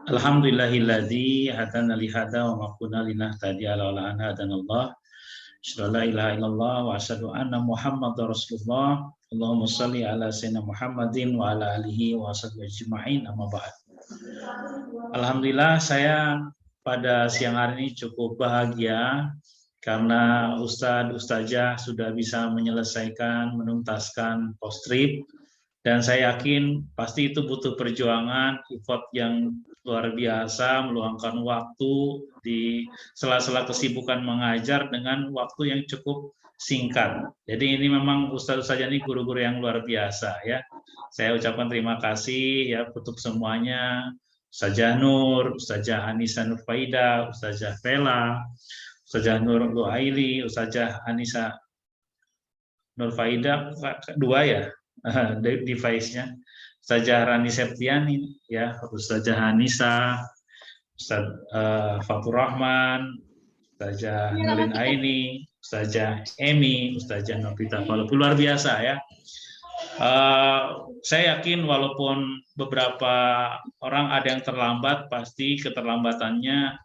Alhamdulillahilladzi hadana li hada wa ma kunna linahtadiya laula an hadanallah. Asyhadu la ilaha illallah wa asyhadu anna Muhammadar Rasulullah. Allahumma shalli ala sayyidina Muhammadin wa ala alihi wa sahbihi ajma'in, amma ba'd. Alhamdulillah saya pada siang hari ini cukup bahagia karena Ustadzah sudah bisa menyelesaikan, menuntaskan postrip. Dan saya yakin pasti itu butuh perjuangan, effort yang luar biasa, meluangkan waktu di sela-sela kesibukan mengajar dengan waktu yang cukup singkat. Jadi ini memang Ustaz-Ustaz ini guru-guru yang luar biasa ya. Saya ucapkan terima kasih ya untuk semuanya. Ustazah Nur, Ustazah Anissa Nurfaida, Ustazah Vela, Ustazah Nur Luhaili, Ustazah Anissa Nurfaida, dua ya. Device-nya Ustazah Rani Septiani ya, Ustazah Hanisa, Ustaz Fatur Rahman, Ustazah Nurlin Aini, Ustazah Emi, Ustazah Novita Falupu, luar biasa ya. Saya yakin walaupun beberapa orang ada yang terlambat, pasti keterlambatannya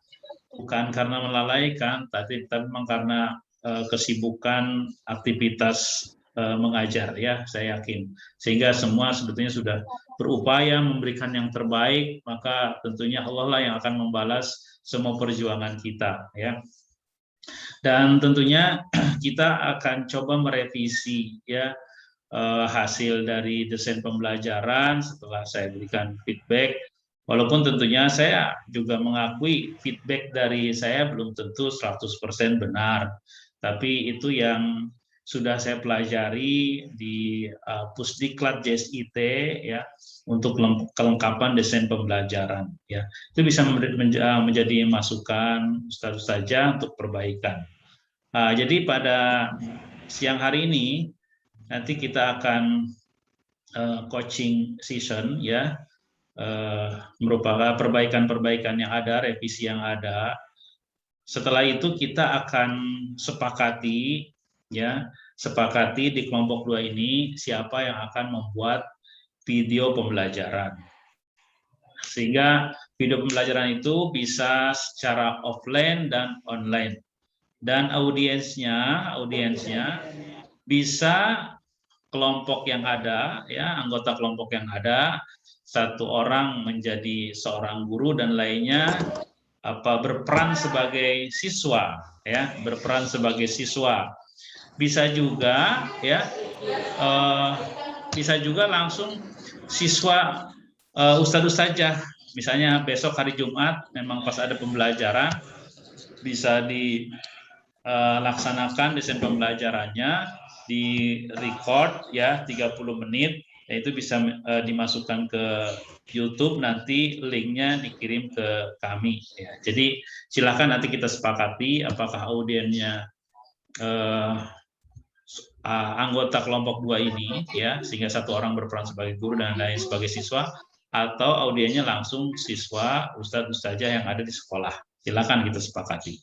bukan karena melalaikan, tapi memang karena kesibukan aktivitas mengajar ya, saya yakin. Sehingga semua sebetulnya sudah berupaya memberikan yang terbaik, maka tentunya Allah lah yang akan membalas semua perjuangan kita ya. Dan tentunya kita akan coba merevisi ya hasil dari desain pembelajaran setelah saya berikan feedback. Walaupun tentunya saya juga mengakui feedback dari saya belum tentu 100% benar. Tapi itu yang sudah saya pelajari di Pusdiklat JSIT ya untuk kelengkapan desain pembelajaran ya. Itu bisa menjadi masukan ustaz-ustazah untuk perbaikan. Jadi pada siang hari ini nanti kita akan coaching session ya, merupakan perbaikan-perbaikan yang ada, revisi yang ada. Setelah itu kita akan sepakati di kelompok 2 ini siapa yang akan membuat video pembelajaran. Sehingga video pembelajaran itu bisa secara offline dan online. Dan audiensnya bisa kelompok yang ada ya, anggota kelompok yang ada, satu orang menjadi seorang guru dan lainnya berperan sebagai siswa ya, berperan sebagai siswa. Bisa juga ya, bisa juga langsung siswa ustadz-ustazah. Misalnya besok hari Jumat memang pas ada pembelajaran bisa dilaksanakan desain pembelajarannya, di record ya 30 menit, itu bisa dimasukkan ke YouTube, nanti linknya dikirim ke kami ya. Jadi silakan nanti kita sepakati apakah audiennya anggota kelompok 2 ini ya, sehingga satu orang berperan sebagai guru dan lain sebagai siswa, atau audiennya langsung siswa ustadz-ustazah yang ada di sekolah. Silakan kita sepakati.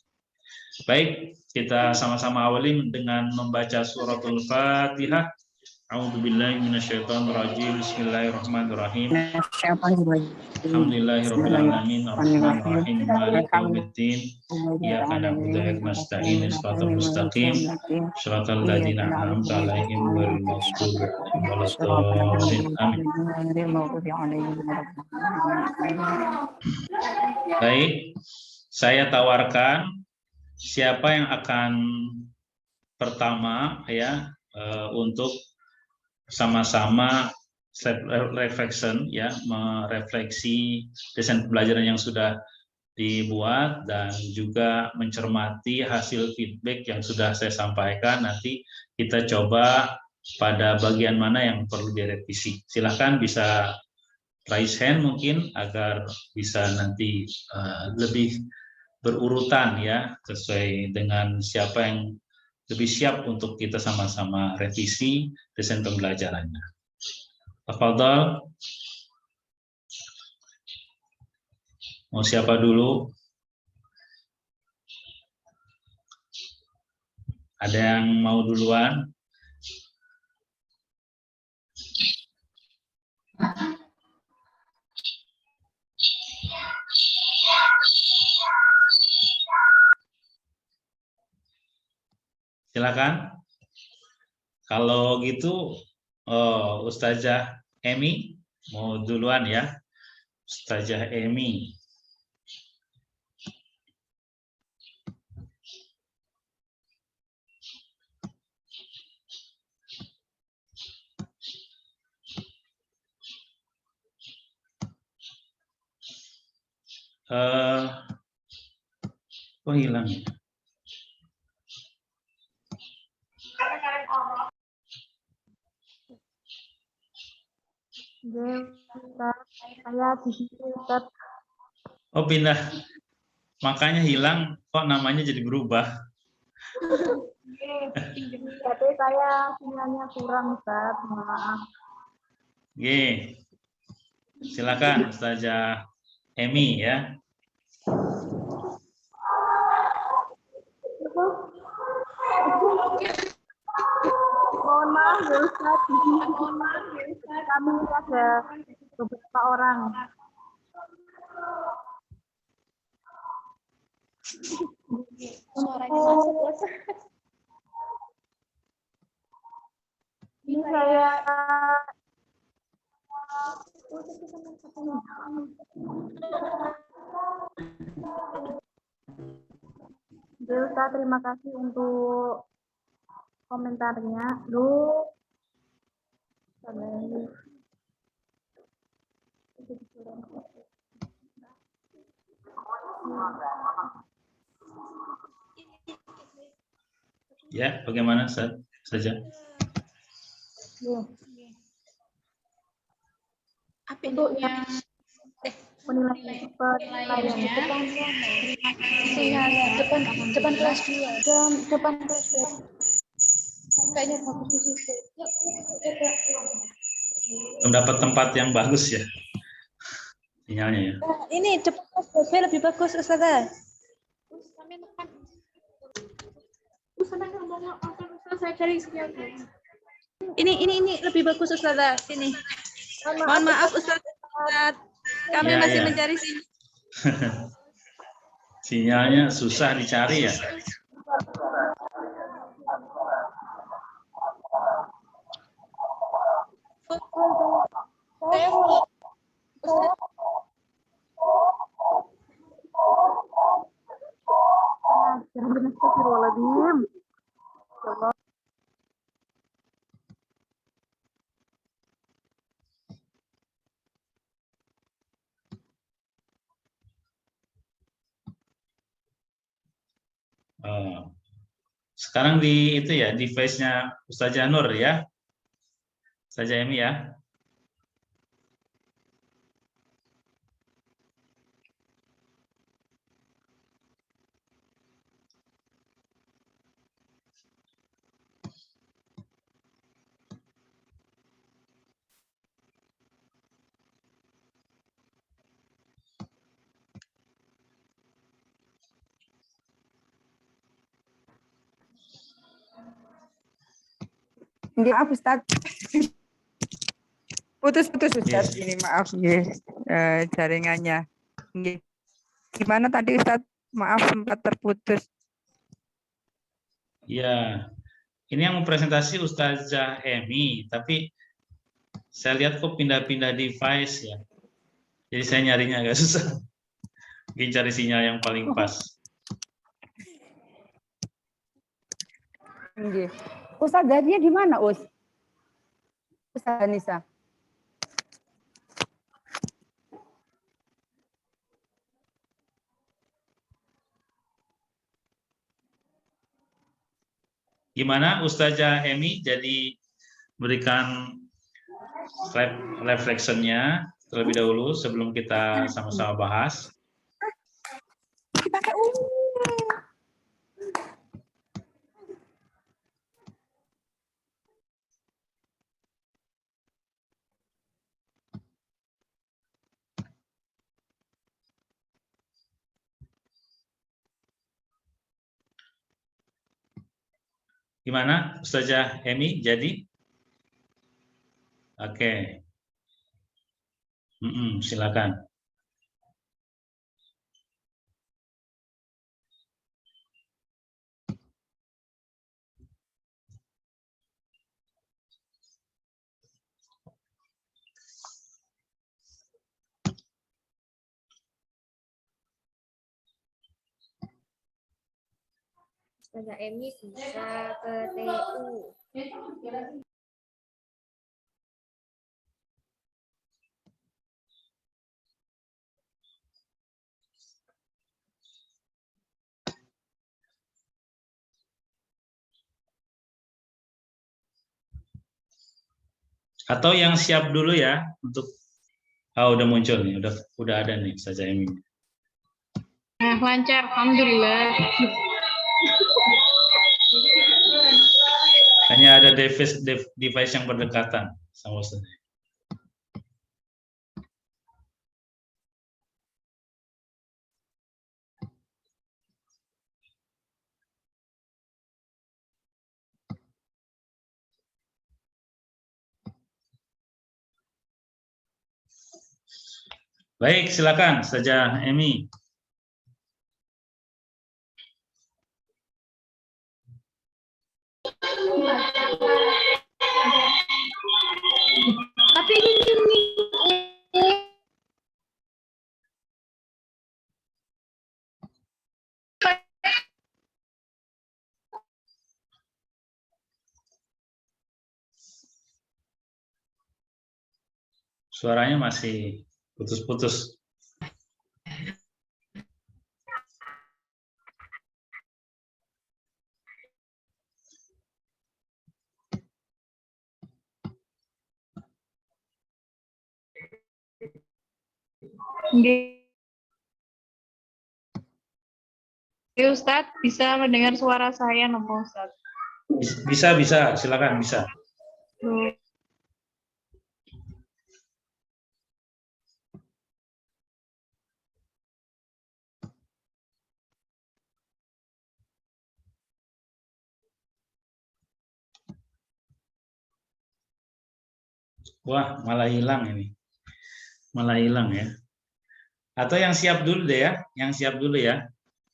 Baik, kita sama-sama awali dengan membaca suratul Fatihah. A'udzubillahi minasyaitonirrajim. Bismillahirrahmanirrahim. Alhamdulillahirrahmanirrahim. Ar-Rahmanirrahim. Maliki yaumiddin. Iyyaka na'budu wa iyyaka nasta'in. Shiratal mustaqim. Shiratal ladzina an'amta 'alaihim ghairil maghdubi 'alaihim waladdallin. Amin. Baik, saya tawarkan siapa yang akan pertama ya untuk sama-sama reflection ya, merefleksi desain pembelajaran yang sudah dibuat dan juga mencermati hasil feedback yang sudah saya sampaikan. Nanti kita coba pada bagian mana yang perlu direvisi. Silahkan bisa raise hand mungkin agar bisa nanti lebih berurutan ya, sesuai dengan siapa yang lebih siap untuk kita sama-sama revisi desain pembelajarannya. Tafadhal. Mau siapa dulu? Ada yang mau duluan? Silakan. Kalau gitu, Ustazah Emi mau duluan ya. Ustazah Emi. Kok hilang ya? Saya di sini, Ustaz. Oh, pindah. Makanya hilang, kok namanya jadi berubah. Tapi saya sinyalnya kurang, Ustaz. Maaf. Oke. Silakan Ustazah Emi ya. Mohon maaf ya Ustaz, di sini kami ada beberapa orang. Suaranya masuk ya. Ini saya Ustaz, terima kasih untuk komentarnya. Ya, bagaimana saja? Apa itu Penilaiannya sinyalnya depan kelas 2 depan kelas 2 kayaknya bagus di situ. Mendapat tempat yang bagus ya sinyalnya ya. Nah, ini depan kelas 2 lebih bagus Ustazah. saya cari sinyalnya. Ini lebih bagus Ustazah. Sini. Mohon maaf Ustazah. Kami Ya, masih ya. mencari sinyal. Sinyalnya susah dicari ya. Saya Ustaz. Astagfirullahaladzim. Sekarang di itu ya, device-nya Ustazah Nur ya. Ustazah Emi ya. Maaf Ustaz. Putus-putus Ustaz, Yes. ini maaf jaringannya. Nggih. Gimana tadi Ustaz? Maaf sempat terputus. Ya, ini yang presentasi Ustazah Emi, tapi saya lihat kok pindah-pindah device ya. Jadi saya nyarinya agak susah. Mungkin cari sinyal yang paling pas. Nggih. Ustaz Zadia di mana, Us? Ustaz Nisa. Gimana Ustazah Emi jadi berikan reflection-nya terlebih dahulu sebelum kita sama-sama bahas. Dipakai Gimana Ustazah Emi jadi? Oke. Silakan. Ustazah Emi bisa ke TU. Atau yang siap dulu ya untuk udah muncul nih, udah ada nih Ustazah Emi. Lancar, alhamdulillah. Hanya ada device yang berdekatan sama Ustazah. Baik, silakan Ustazah Emi. Tapi ini Suaranya masih putus-putus. Ustadz bisa mendengar suara saya, nopo Ustadz? Bisa, silakan bisa. Wah, malah hilang ini. Malah hilang ya. Atau yang siap dulu deh ya, yang siap dulu ya.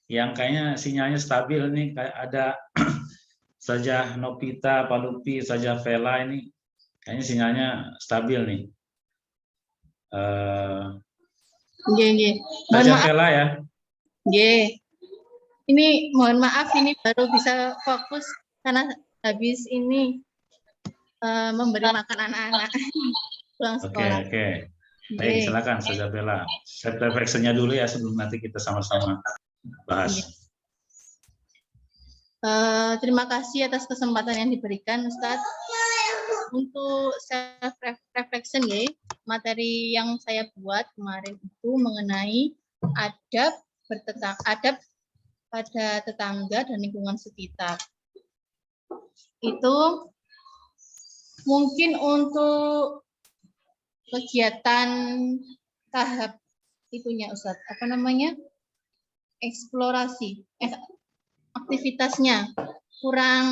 Yang kayaknya sinyalnya stabil nih, kayak ada Ustazah Novita, Pak Lupi, Ustazah Vela ini kayaknya sinyalnya stabil nih. Ustazah Vela ya. Ini mohon maaf, ini baru bisa fokus karena habis ini memberi makan anak-anak pulang sekolah. Oke. Baik, silakan Ustazah Vela. Set refleksinya dulu ya sebelum nanti kita sama-sama bahas. Terima kasih atas kesempatan yang diberikan, Ustadz. Untuk self reflection ya, materi yang saya buat kemarin itu mengenai adab pada tetangga dan lingkungan sekitar. Itu mungkin untuk kegiatan tahap itunya, Ustadz, eksplorasi, aktivitasnya kurang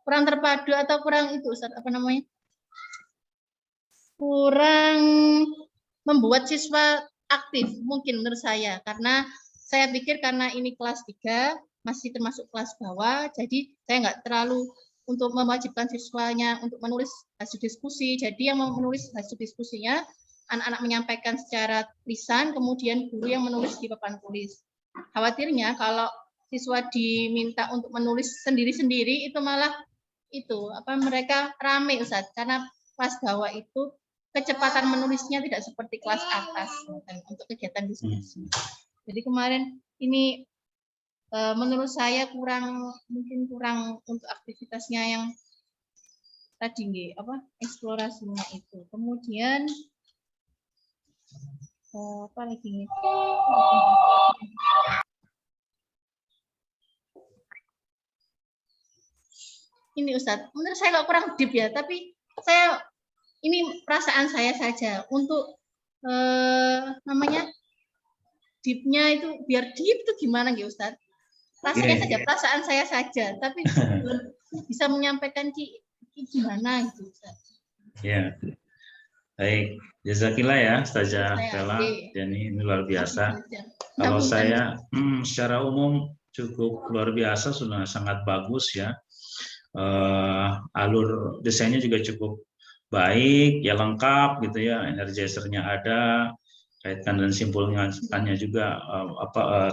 kurang terpadu atau kurang itu, Ustadz, kurang membuat siswa aktif mungkin menurut saya, karena saya pikir karena ini kelas 3 masih termasuk kelas bawah, jadi saya nggak terlalu untuk mewajibkan siswanya untuk menulis hasil diskusi. Jadi yang menulis hasil diskusinya anak-anak menyampaikan secara lisan, kemudian guru yang menulis di papan tulis. Khawatirnya kalau siswa diminta untuk menulis sendiri-sendiri itu malah mereka rame, Ustadz, karena kelas bawah itu kecepatan menulisnya tidak seperti kelas atas untuk kegiatan diskusi. Jadi kemarin ini menurut saya kurang untuk aktivitasnya yang tadi eksplorasinya itu. Kemudian apa lagi? Ini Ustadz, menurut saya kok kurang deep ya, tapi ini perasaan saya saja untuk deepnya itu biar deep itu gimana gitu, Ustadz? Rasanya saja, perasaan saya saja, tapi belum bisa menyampaikan gimana gitu, Ustadz. Ya, baik. Jazakillah ya, Ustazah Vela. Ini luar biasa. Kalau saya secara umum cukup luar biasa, sudah sangat bagus ya. Alur desainnya juga cukup baik, ya lengkap gitu ya. Energizernya ada, kaitkan dan simpulkannya juga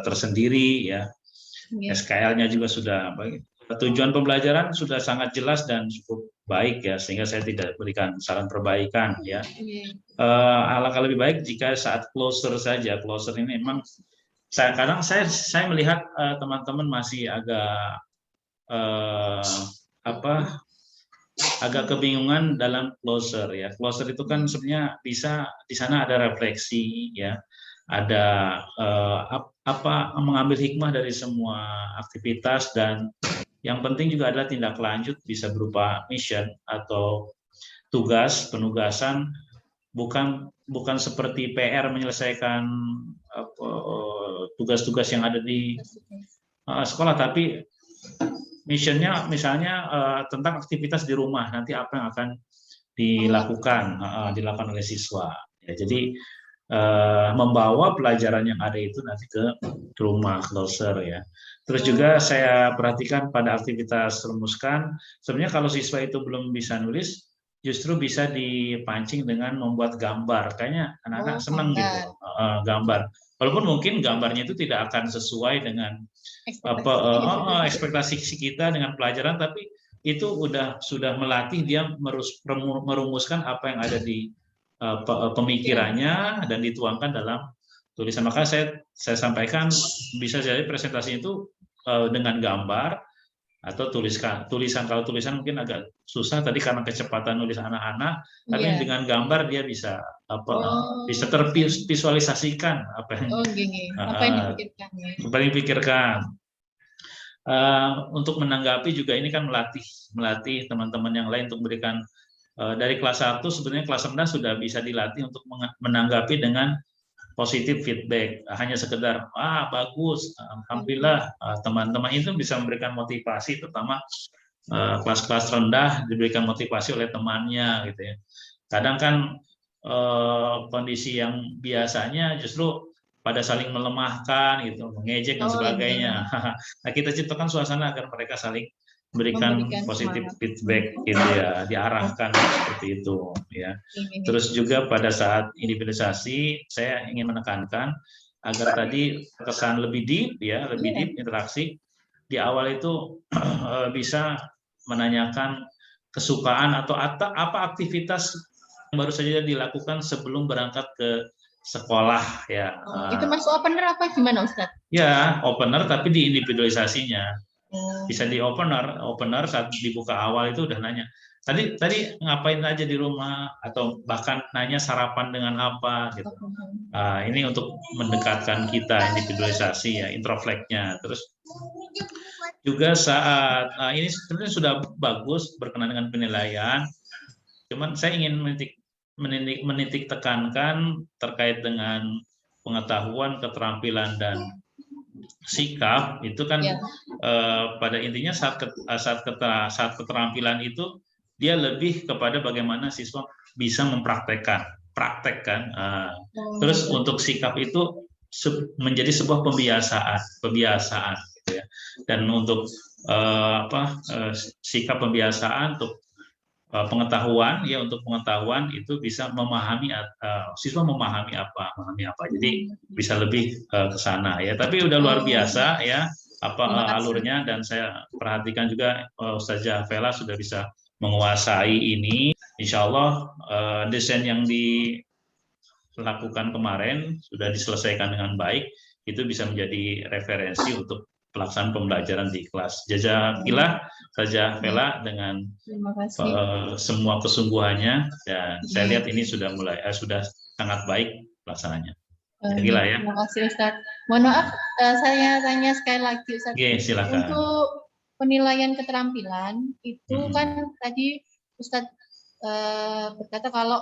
tersendiri ya. Iya. SKL-nya juga sudah baik. Tujuan pembelajaran sudah sangat jelas dan cukup baik ya, sehingga saya tidak berikan saran perbaikan ya. Iya. Alangkah lebih baik jika saat closer saja. Closer ini memang kadang saya melihat teman-teman masih agak agak kebingungan dalam closer ya. Closer itu kan sebenarnya bisa di sana ada refleksi ya, ada mengambil hikmah dari semua aktivitas, dan yang penting juga adalah tindak lanjut bisa berupa mission atau tugas penugasan, bukan seperti PR menyelesaikan tugas-tugas yang ada di sekolah, tapi missionnya misalnya tentang aktivitas di rumah, nanti apa yang akan dilakukan oleh siswa ya. Jadi membawa pelajaran yang ada itu nanti ke rumah, closer ya. Terus juga saya perhatikan pada aktivitas rumuskan, sebenarnya kalau siswa itu belum bisa nulis, justru bisa dipancing dengan membuat gambar. Kayaknya anak-anak senang gitu, gambar. Walaupun mungkin gambarnya itu tidak akan sesuai dengan ekspektasi kita dengan pelajaran, tapi itu sudah melatih dia merumuskan apa yang ada di pemikirannya dan dituangkan dalam tulisan. Maka saya sampaikan bisa jadi presentasi itu dengan gambar atau tulisan. Kalau tulisan mungkin agak susah tadi karena kecepatan nulis anak-anak, tapi dengan gambar dia bisa bisa tervisualisasikan apa yang dipikirkan. Untuk menanggapi juga ini kan melatih teman-teman yang lain untuk memberikan dari kelas 1, sebenarnya kelas rendah sudah bisa dilatih untuk menanggapi dengan positif feedback, hanya sekedar bagus, alhamdulillah. Teman-teman itu bisa memberikan motivasi, terutama kelas-kelas rendah diberikan motivasi oleh temannya gitu ya. Kadang kan kondisi yang biasanya justru pada saling melemahkan gitu, mengejek dan sebagainya. Nah, kita ciptakan suasana agar mereka saling memberikan positif feedback gitu ya, diarahkan seperti itu ya. Terus juga pada saat individualisasi saya ingin menekankan agar tadi kesan lebih deep ya, lebih deep interaksi di awal itu bisa menanyakan kesukaan atau apa aktivitas yang baru saja dilakukan sebelum berangkat ke sekolah ya. Itu masuk opener apa gimana Ustadz? Ya, opener tapi di individualisasinya. Bisa di opener saat dibuka awal itu udah nanya. Tadi ngapain aja di rumah, atau bahkan nanya sarapan dengan apa gitu. Ini untuk mendekatkan kita, individualisasi ya, introfleknya. Terus juga saat ini sebenarnya sudah bagus berkenaan dengan penilaian. Cuman saya ingin menitik tekankan terkait dengan pengetahuan, keterampilan dan sikap itu kan pada intinya saat keterampilan itu dia lebih kepada bagaimana siswa bisa mempraktekkan. Terus untuk sikap itu menjadi sebuah pembiasaan gitu ya. Dan untuk sikap pembiasaan untuk pengetahuan ya, untuk pengetahuan itu bisa memahami siswa memahami apa, jadi bisa lebih ke sana ya. Tapi udah luar biasa ya alurnya, dan saya perhatikan juga Ustazah Vela sudah bisa menguasai ini. Insya Allah desain yang dilakukan kemarin sudah diselesaikan dengan baik, itu bisa menjadi referensi untuk pelaksanaan pembelajaran di kelas. Jazakallah Ustazah Vela dengan semua kesungguhannya, dan saya lihat ini sudah sangat baik pelaksananya. Gila ya. Terima kasih Ustadz. Mohon maaf, saya tanya sekali lagi Ustadz. Silakan. Untuk penilaian keterampilan itu kan tadi Ustadz berkata kalau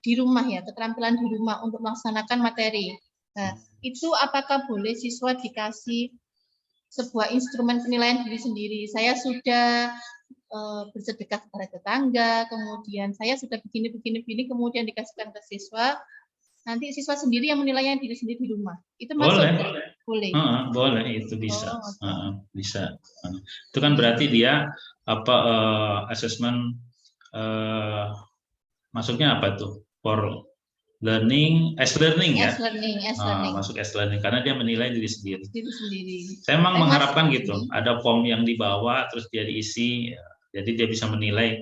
di rumah ya, keterampilan di rumah untuk melaksanakan materi. Nah, itu apakah boleh siswa dikasih sebuah instrumen penilaian diri sendiri? Saya sudah bersedekah kepada tetangga, kemudian saya sudah begini, kemudian dikasihkan ke siswa. Nanti siswa sendiri yang menilainya diri sendiri di rumah. Itu masuk? Boleh. Boleh, itu bisa. Bisa. Itu kan berarti dia asesmen masuknya apa tuh? learning, learning ya. S-learning, Masuk learning karena dia menilai diri sendiri. diri sendiri. Saya memang mengharapkan masuk gitu, ini. ada form yang dibawa terus dia diisi, ya. Jadi dia bisa menilai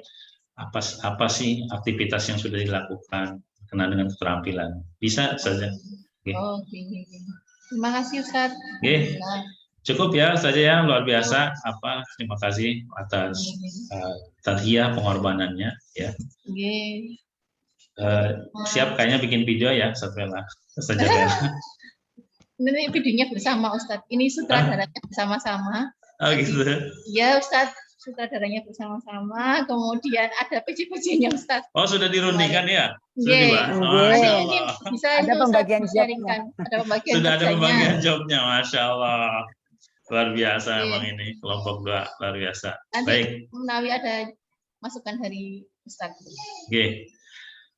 apa sih aktivitas yang sudah dilakukan berkenaan dengan keterampilan. Bisa saja. Oke. Oke. Terima kasih Ustadz. Oke. Cukup ya saja ya, luar biasa. Terima kasih atas tadhiyah pengorbanannya ya. Oke. Siap kayaknya bikin video ya saja Bella. Ini videonya bersama Ustadz. Ini sutradaranya bersama-sama. Oh gitu. Iya Ustadz, sutradaranya bersama-sama. Kemudian ada PJ-PJ-nya Ustadz. Oh sudah dirundingkan ya? Sudah Iya. dibahas. Nanti mungkin bisa Ada itu, pembagian Ustadz, jobnya. sharingkan. Ada pembagian Sudah ada kerjanya. pembagian jobnya, Masya Allah. Luar biasa Oke. emang ini kelompok 2 luar biasa. Nanti Baik. Menawi ada masukan dari Ustadz. Oke.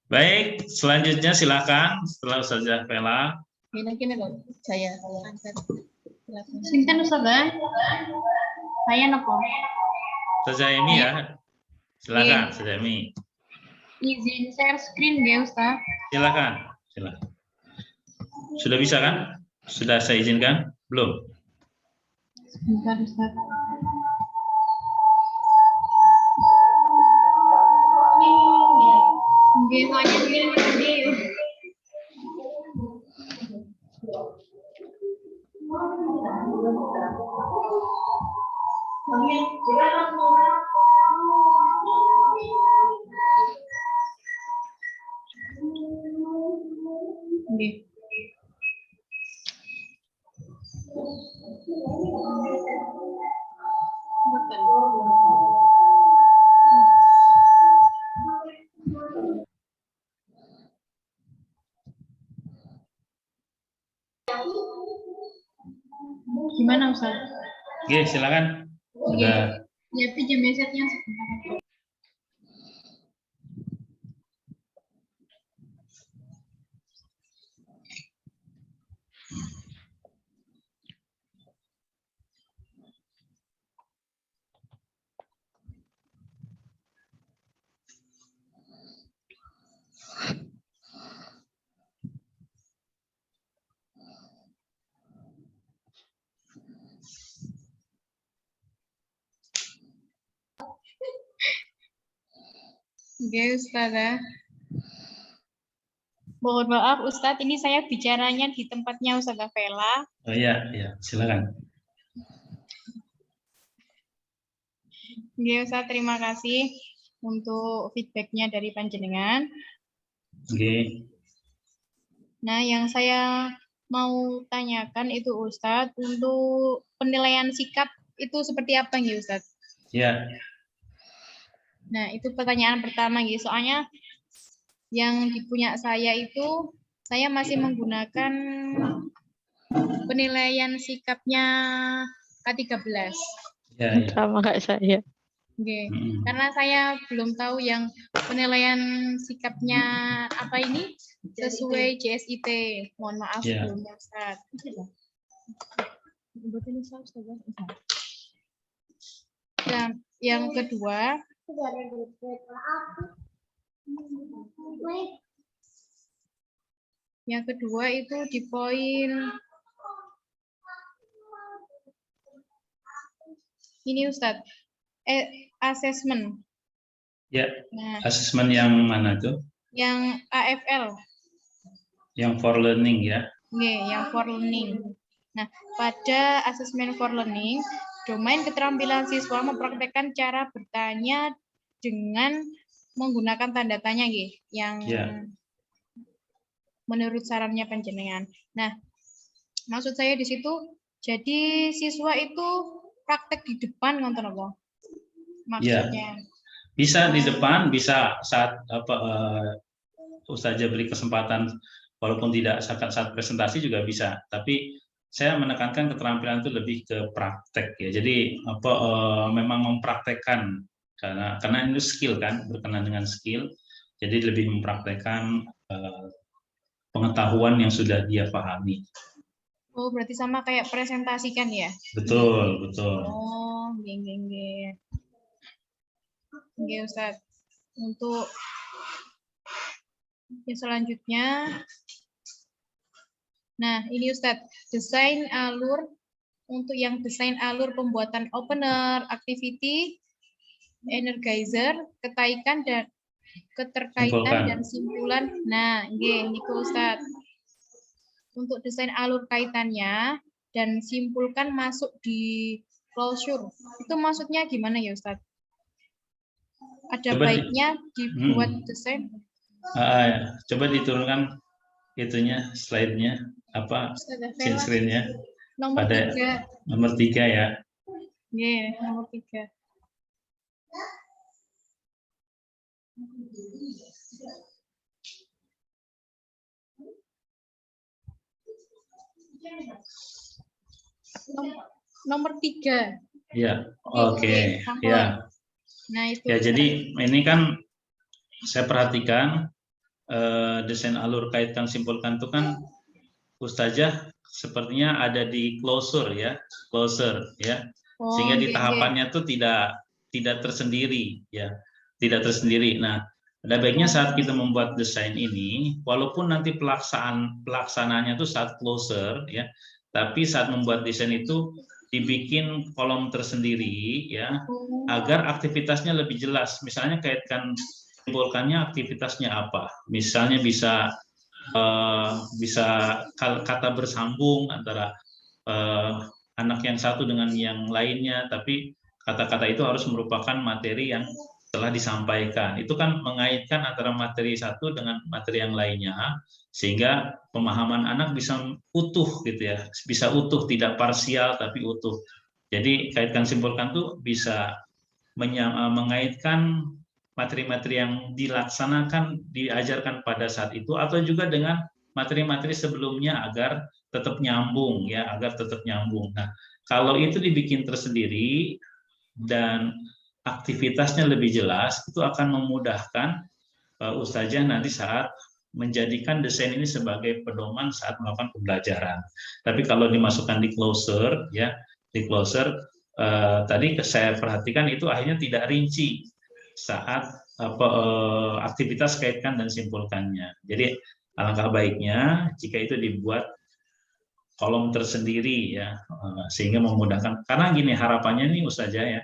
Baik, selanjutnya silakan setelah Ustazah Vela. Ini loh, saya angkat. Silakan. Sinten Ustazah? Saya nopo. Ustazah Emi ya. Silakan, Ustazah Emi. Izin share screen ya Ustaz. Silakan. Sudah bisa kan? Sudah saya izinkan? Belum? Sebentar Ustaz. Nggih, hanya video. Nggih. Gimana Ustaz? Oke, silakan. Sudah. Ya, pinjam headsetnya sebentar. Oke, Ustazah. Mohon maaf Ustadz, ini saya bicaranya di tempatnya Ustazah Vela. Oh iya, silakan. Oke, Ustadz, terima kasih untuk feedbacknya dari panjenengan. Oke. Nah, yang saya mau tanyakan itu Ustadz, untuk penilaian sikap itu seperti apa nih Ustadz? Ya. Nah, itu pertanyaan pertama nih. Soalnya yang di punya saya itu, saya masih menggunakan penilaian sikapnya K13. Ya. Sama kayak saya. Oke. Karena saya belum tahu yang penilaian sikapnya apa ini sesuai JSIT. Mohon maaf Ya. sebelumnya Ustaz. Dan yang kedua, itu di poin ini Ustadz, assessment. Ya. Nah, Asesmen yang mana tuh? yang AFL. Yang for learning ya. Oke, yang for learning. Nah, pada asesmen for learning, domain keterampilan siswa mempraktekkan cara bertanya dengan menggunakan tanda tanya, yang menurut sarannya panjenengan. Nah, maksud saya di situ, jadi siswa itu praktek di depan ngonten apa? Maksudnya. Bisa di depan, bisa saat Ustazah beri kesempatan, walaupun tidak saat presentasi juga bisa. Tapi saya menekankan keterampilan itu lebih ke praktek ya. Jadi memang mempraktekkan karena itu skill kan, berkenaan dengan skill. Jadi lebih mempraktekkan pengetahuan yang sudah dia pahami. Oh, berarti sama kayak presentasikan ya? Betul. Oh, nggih. Oke, Ustaz. Untuk Yang selanjutnya, nah ini Ustadz, desain alur untuk yang desain alur pembuatan opener, activity, energizer, keterkaitan Simpulkan. dan simpulan. Nah, nggih niku Ustadz. Untuk desain alur kaitannya dan simpulkan masuk di closure. Itu maksudnya gimana ya Ustadz? Ada Coba baiknya dibuat desain. Coba diturunkan itunya, slide-nya, apa, Ustadz screen-nya nomor pada 3. nomor 3 ya. Nggih, nomor 3. Nomor 3. Ya, oke. Ya. Nah, itu. Ya, jadi ini kan saya perhatikan desain alur kaitkan simpulkan itu kan Ustazah sepertinya ada di closure ya, sehingga di tahapannya tuh tidak tersendiri ya, tidak tersendiri. Nah, ada baiknya saat kita membuat desain ini, walaupun nanti pelaksanaannya tuh saat closure ya, tapi saat membuat desain itu dibikin kolom tersendiri ya, agar aktivitasnya lebih jelas. Misalnya kaitkan simpulkannya aktivitasnya apa, misalnya bisa kata bersambung antara anak yang satu dengan yang lainnya, tapi kata-kata itu harus merupakan materi yang telah disampaikan. Itu kan mengaitkan antara materi satu dengan materi yang lainnya, sehingga pemahaman anak bisa utuh gitu ya, bisa utuh, tidak parsial tapi utuh. Jadi kaitkan simpulkan tuh bisa mengaitkan materi-materi yang dilaksanakan, diajarkan pada saat itu, atau juga dengan materi-materi sebelumnya agar tetap nyambung ya, agar tetap nyambung. Nah, kalau itu dibikin tersendiri dan aktivitasnya lebih jelas, itu akan memudahkan Ustazah nanti saat menjadikan desain ini sebagai pedoman saat melakukan pembelajaran. Tapi kalau dimasukkan di closure ya, di closure tadi saya perhatikan itu akhirnya tidak rinci saat aktivitas kaitkan dan simpulkannya. Jadi alangkah baiknya jika itu dibuat kolom tersendiri ya, sehingga memudahkan. Karena gini harapannya nih Ustazah ya,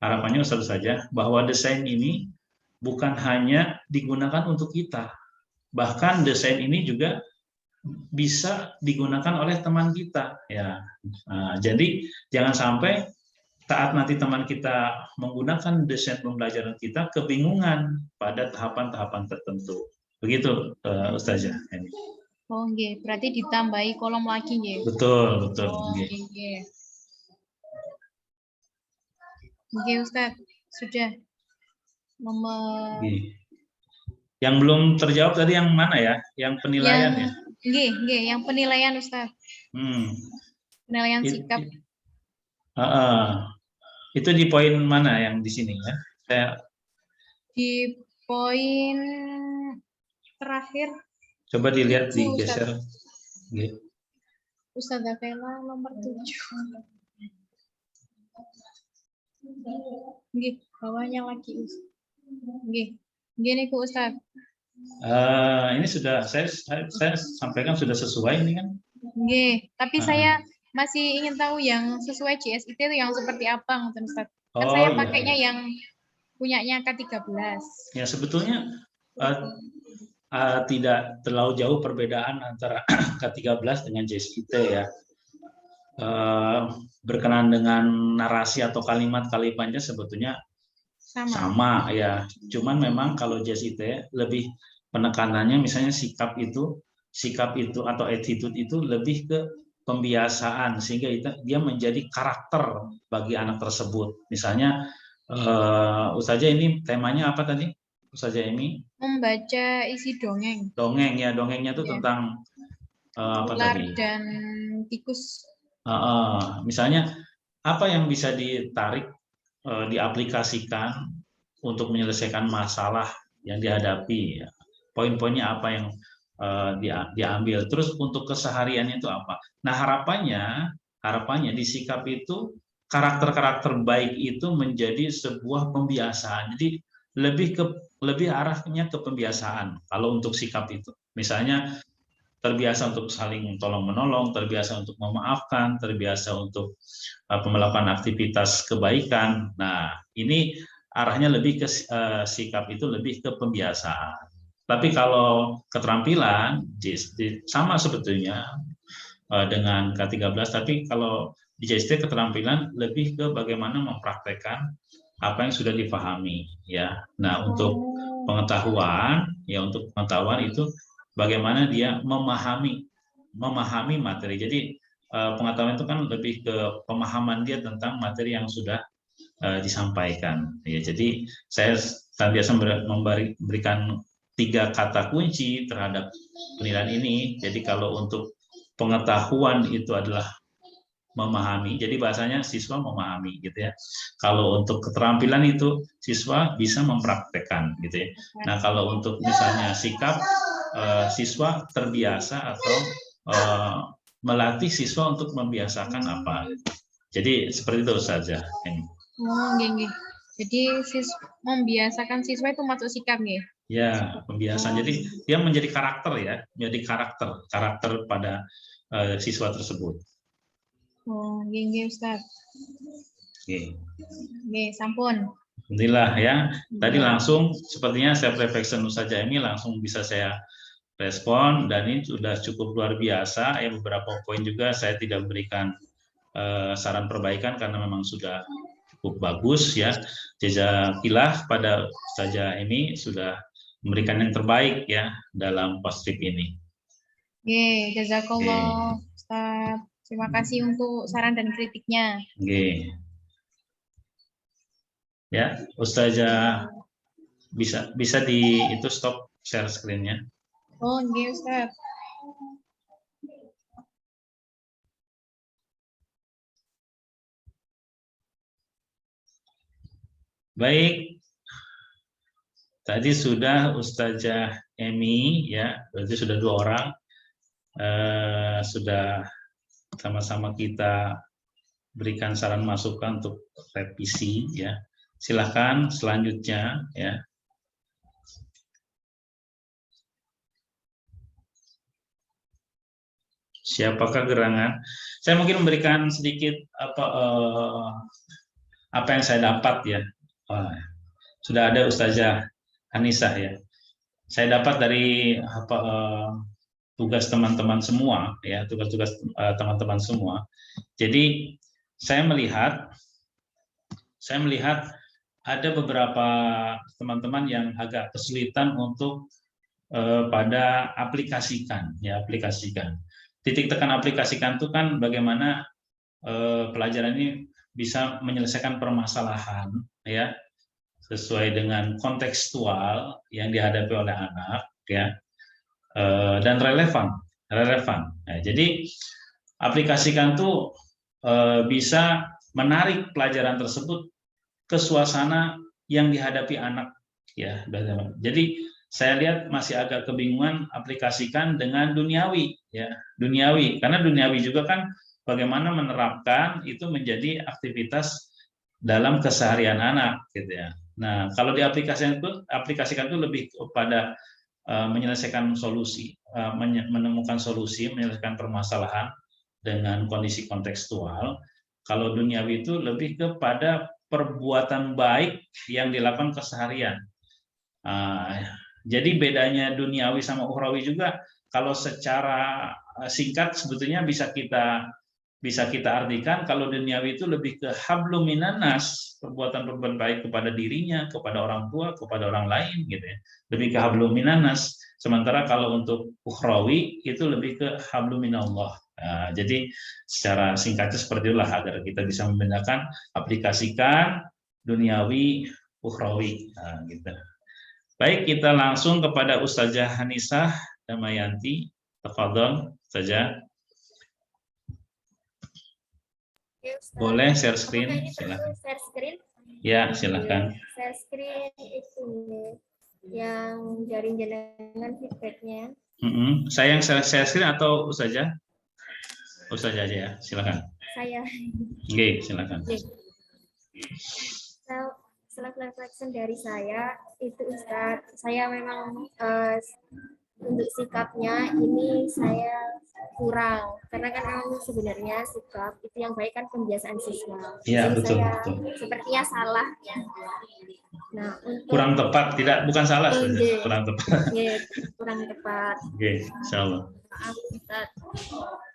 harapannya Ustazah bahwa desain ini bukan hanya digunakan untuk kita, bahkan desain ini juga bisa digunakan oleh teman kita ya. Jadi jangan sampai saat nanti teman kita menggunakan desain pembelajaran kita kebingungan pada tahapan-tahapan tertentu. Begitu Ustazah. Oh nggih, berarti ditambahi kolom lagi nggih. Betul. Oh nggih. Nggih Ustaz, sudah. Nomor Yang belum terjawab tadi yang mana ya? Yang penilaian ya? Nggih, yang penilaian Ustaz. Penilaian sikap. Itu di poin mana yang di sini ya? Di poin terakhir. Coba dilihat, digeser. Ustazah Vela nomor 7. Nggih, bawahnya lagi Ustaz. Nggih. Gini ku Ustaz. Ini sudah saya sampaikan sudah sesuai ini kan? Nggih, tapi saya masih ingin tahu yang sesuai JSIT itu yang seperti apa, Ustaz. Kan saya pakainya yang punyanya K13. Ya sebetulnya tidak terlalu jauh perbedaan antara K13 dengan JSIT ya. Berkenaan dengan narasi atau kalimat-kalimatnya sebetulnya sama ya. Cuman memang kalau JSIT lebih penekanannya misalnya sikap itu atau attitude itu lebih ke pembiasaan, sehingga dia menjadi karakter bagi anak tersebut. Misalnya Ustazah ini temanya apa tadi? Ustazah ini membaca isi dongeng. Dongeng ya, dongengnya itu tentang apa tadi? Ular dan tikus. Misalnya apa yang bisa ditarik, diaplikasikan untuk menyelesaikan masalah yang dihadapi, ya. Poin-poinnya apa yang diambil, terus untuk kesehariannya itu apa. Nah harapannya di sikap itu karakter-karakter baik itu menjadi sebuah pembiasaan. Jadi lebih arahnya ke pembiasaan. Kalau untuk sikap itu, misalnya terbiasa untuk saling tolong menolong, terbiasa untuk memaafkan, terbiasa untuk melakukan aktivitas kebaikan. Nah, ini arahnya lebih ke sikap itu lebih ke pembiasaan. Tapi kalau keterampilan sama sebetulnya dengan K13, tapi kalau di JST keterampilan lebih ke bagaimana mempraktekkan apa yang sudah dipahami, ya. Nah, untuk pengetahuan, ya, untuk pengetahuan itu bagaimana dia memahami materi. Jadi pengetahuan itu kan lebih ke pemahaman dia tentang materi yang sudah disampaikan. Ya, jadi saya biasa memberikan 3 kata kunci terhadap penilaian ini. Jadi kalau untuk pengetahuan itu adalah memahami, jadi bahasanya siswa memahami, gitu ya. Kalau untuk keterampilan itu siswa bisa mempraktekkan, gitu ya. Nah, kalau untuk misalnya sikap, siswa terbiasa atau melatih siswa untuk membiasakan apa. Jadi seperti itu saja. Oh, nggih. Jadi membiasakan siswa itu masuk sikap nggih. Ya, pembiasaan. Jadi dia menjadi karakter, ya, menjadi karakter pada siswa tersebut. Oh, nggih Ustaz. Nggih, sampun. Alhamdulillah, ya. Tadi langsung sepertinya saya reflection saja ini langsung bisa saya respon, dan ini sudah cukup luar biasa. Ya, beberapa poin juga saya tidak berikan saran perbaikan karena memang sudah cukup bagus, ya. Jazakillah pada Ustazah Emi sudah memberikan yang terbaik, ya, dalam postrip ini. Oke, jazakallah Ustaz. Terima kasih untuk saran dan kritiknya. Oke. Ya, Ustazah bisa di itu stop share screen-nya. Oh, nggih Ustaz. Baik, tadi sudah Ustazah Emi, ya, berarti sudah 2 orang, sudah sama-sama kita berikan saran masukan untuk revisi, ya. Silakan selanjutnya, ya. Siapakah gerangan? Saya mungkin memberikan sedikit apa yang saya dapat, ya. Sudah ada Ustazah Anisah, ya. Saya dapat dari tugas teman-teman semua, ya, tugas-tugas teman-teman semua. Jadi saya melihat ada beberapa teman-teman yang agak kesulitan untuk pada aplikasikan, ya, aplikasikan. Titik tekan aplikasikan itu kan bagaimana pelajaran ini bisa menyelesaikan permasalahan, ya, sesuai dengan kontekstual yang dihadapi oleh anak, ya, dan relevan. Nah, jadi aplikasikan tuh bisa menarik pelajaran tersebut ke suasana yang dihadapi anak, ya. Jadi saya lihat masih agak kebingungan aplikasikan dengan duniawi, ya, duniawi, karena duniawi juga kan bagaimana menerapkan itu menjadi aktivitas dalam keseharian anak, gitu ya. Nah, kalau diaplikasikan itu lebih kepada menyelesaikan solusi, menemukan solusi, menyelesaikan permasalahan dengan kondisi kontekstual. Kalau duniawi itu lebih kepada perbuatan baik yang dilakukan keseharian. Jadi bedanya duniawi sama ukhrawi juga, kalau secara singkat sebetulnya bisa kita artikan, kalau duniawi itu lebih ke hablum minan nas, perbuatan baik kepada dirinya, kepada orang tua, kepada orang lain, gitu ya. Lebih ke hablum minan nas. Sementara kalau untuk ukhrawi itu lebih ke hablum minallah. Nah, jadi secara singkatnya seperti itulah agar kita bisa membedakan aplikasikan duniawi ukhrawi. Nah, gitu. Baik, kita langsung kepada Ustazah Hanisah Damayanti. Tafadhol, Ustazah. Boleh share screen, silakan. Share screen? Ya, silakan. Share screen itu yang jaring jenengan feedbacknya. Saya yang share screen atau Ustazah? Ustazah aja ya, silakan. Saya. Oke, silakan. self reflection dari saya itu Ustadz, saya memang untuk sikapnya ini saya kurang, karena kan memang sebenarnya sikap itu yang baik kan pembiasaan siswa. Iya, Jadi betul, saya betul. sepertinya salah. Nah, untuk Kurang tepat, bukan salah, Ustazah. Oke. Kurang tepat. ya, kurang tepat. Oke, insyaallah. Maaf Ustadz.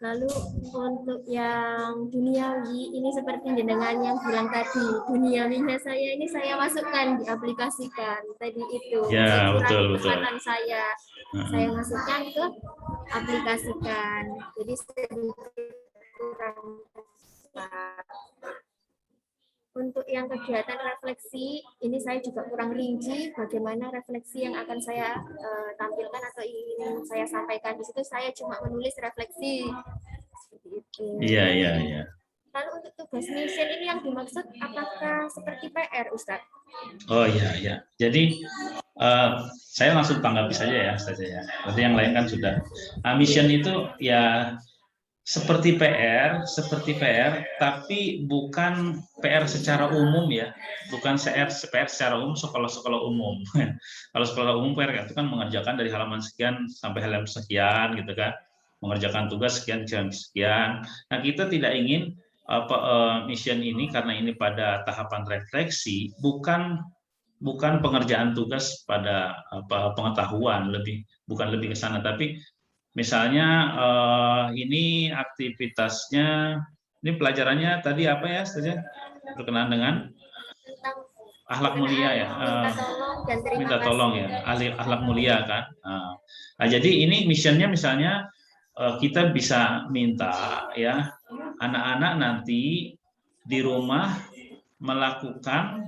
Lalu untuk yang duniawi ini seperti jenengan yang bilang tadi, duniawinya saya ini saya masukkan, diaplikasikan tadi itu. Ya, Saya betul, kurangi betul. kesempatan saya masukkan ke aplikasikan. Jadi sedikit kurang tepat. Untuk yang kegiatan refleksi, ini saya juga kurang rinci bagaimana refleksi yang akan saya tampilkan atau ingin saya sampaikan. Di situ saya cuma menulis refleksi. Seperti itu. Iya. Lalu untuk tugas mission ini yang dimaksud apakah seperti PR, Ustadz? Oh iya. Jadi saya langsung tanggapi saja ya, Ustazah ya. Berarti yang lain kan sudah. Mission itu ya seperti PR, tapi bukan PR secara umum ya, bukan PR secara umum sekolah-sekolah umum. Kalau sekolah umum PR itu kan mengerjakan dari halaman sekian sampai halaman sekian gitu kan, mengerjakan tugas sekian. Nah kita tidak ingin mission ini karena ini pada tahapan refleksi, bukan pengerjaan tugas pada pengetahuan, bukan lebih ke sana, tapi misalnya ini aktivitasnya, ini pelajarannya tadi apa ya, saja berkenaan dengan Tentang akhlak mulia ya, minta tolong dan terima minta tolong kasih. ya, akhlak mulia kan. Nah, jadi ini missionnya misalnya kita bisa minta ya anak-anak nanti di rumah melakukan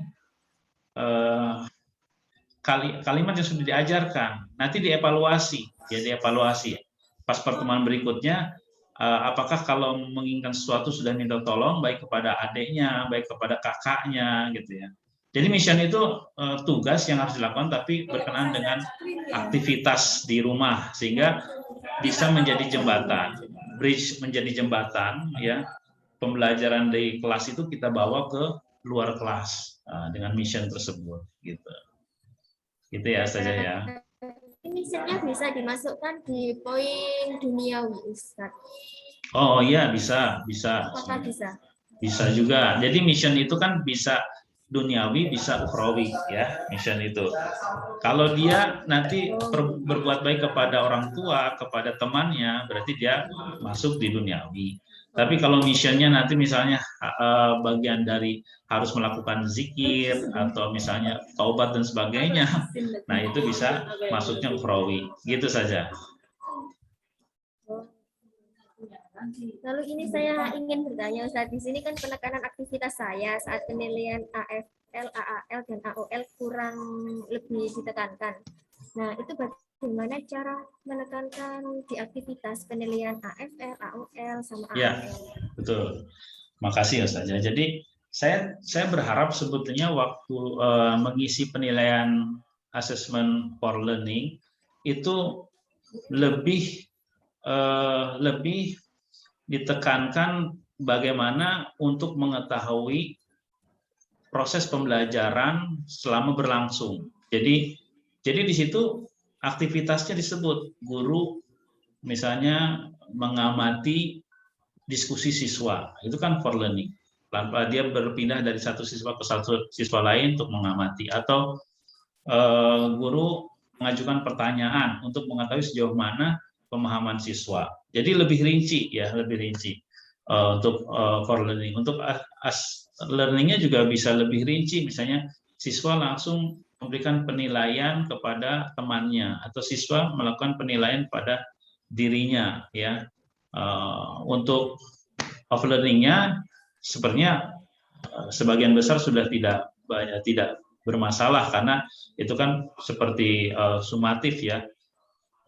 kalimat yang sudah diajarkan, nanti dievaluasi. Pas pertemuan berikutnya, apakah kalau menginginkan sesuatu sudah minta tolong baik kepada adiknya, baik kepada kakaknya, gitu ya. Jadi mission itu tugas yang harus dilakukan, tapi berkenaan dengan aktivitas di rumah, sehingga bisa menjadi jembatan, bridge menjadi jembatan, ya. Pembelajaran dari kelas itu kita bawa ke luar kelas dengan mission tersebut, gitu. Gitu ya saja ya. Missionnya bisa dimasukkan di poin duniawi, Ustaz. Oh iya bisa. Apakah bisa? Bisa juga. Jadi mission itu kan bisa duniawi, bisa ukhrawi ya, mission itu. Kalau dia nanti berbuat baik kepada orang tua, kepada temannya, berarti dia masuk di duniawi. Tapi kalau missionnya nanti misalnya bagian dari harus melakukan zikir atau misalnya taubat dan sebagainya, nah itu bisa masuknya ukhrawi. Gitu saja. Lalu ini saya ingin bertanya, Ustaz, di sini kan penekanan aktivitas saya saat penilaian AFL, AAL, dan AOL kurang lebih ditekankan. Nah, itu bagaimana cara menekankan di aktivitas penilaian AFL, AOL, sama AAL? Ya, betul. Makasih Ustaz. Jadi saya berharap sebetulnya waktu mengisi penilaian assessment for learning itu lebih ditekankan bagaimana untuk mengetahui proses pembelajaran selama berlangsung. Jadi di situ aktivitasnya disebut guru misalnya mengamati diskusi siswa, itu kan for learning. Tanpa dia berpindah dari satu siswa ke satu siswa lain untuk mengamati, atau guru mengajukan pertanyaan untuk mengetahui sejauh mana pemahaman siswa. Jadi lebih rinci untuk for learning. Untuk learningnya juga bisa lebih rinci, misalnya siswa langsung memberikan penilaian kepada temannya atau siswa melakukan penilaian pada dirinya ya. Untuk off learningnya sepertinya sebagian besar sudah tidak bermasalah, karena itu kan seperti sumatif ya,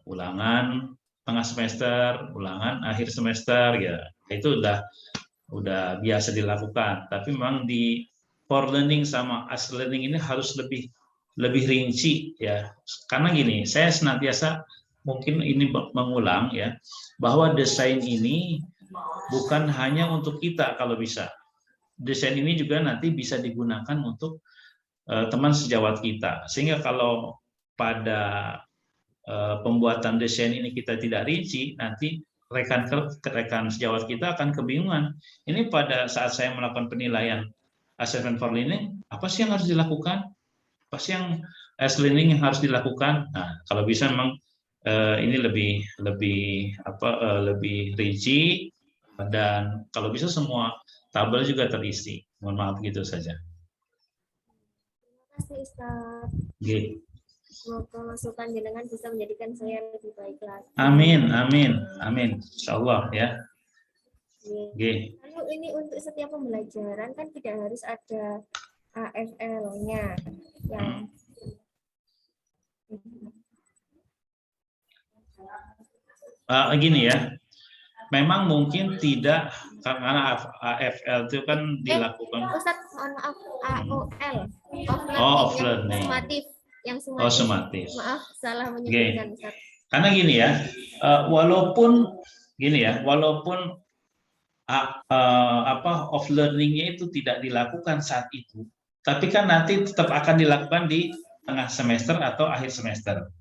ulangan tengah semester, ulangan akhir semester ya, itu udah biasa dilakukan. Tapi memang di for learning sama as learning ini harus lebih rinci ya, karena gini, saya senantiasa mungkin ini mengulang ya, bahwa desain ini bukan hanya untuk kita. Kalau bisa desain ini juga nanti bisa digunakan untuk teman sejawat kita. Sehingga kalau pada pembuatan desain ini kita tidak rinci, nanti rekan sejawat kita akan kebingungan. Ini pada saat saya melakukan penilaian assessment for learning, apa sih yang harus dilakukan? Apa sih yang learning yang harus dilakukan? Nah, kalau bisa memang ini lebih rinci, dan kalau bisa semua tabel juga terisi. Mohon maaf, gitu saja. Terima kasih Ustaz. Oke. Semoga masukan jenengan bisa menjadikan saya lebih baik lagi. Amin, amin, amin. Insyaallah ya. Oke. Lalu ini untuk setiap pembelajaran kan tidak harus ada AFL-nya. Yang Gini ya, memang mungkin tidak, karena AFL itu kan dilakukan. Ustaz, mohon maaf, AOL. Of learning. Sumatif. Yang sumatif. Oh, sumatif. Maaf, salah menyebutkan Ustaz. Karena gini ya, walaupun off learning-nya itu tidak dilakukan saat itu, tapi kan nanti tetap akan dilakukan di tengah semester atau akhir semester.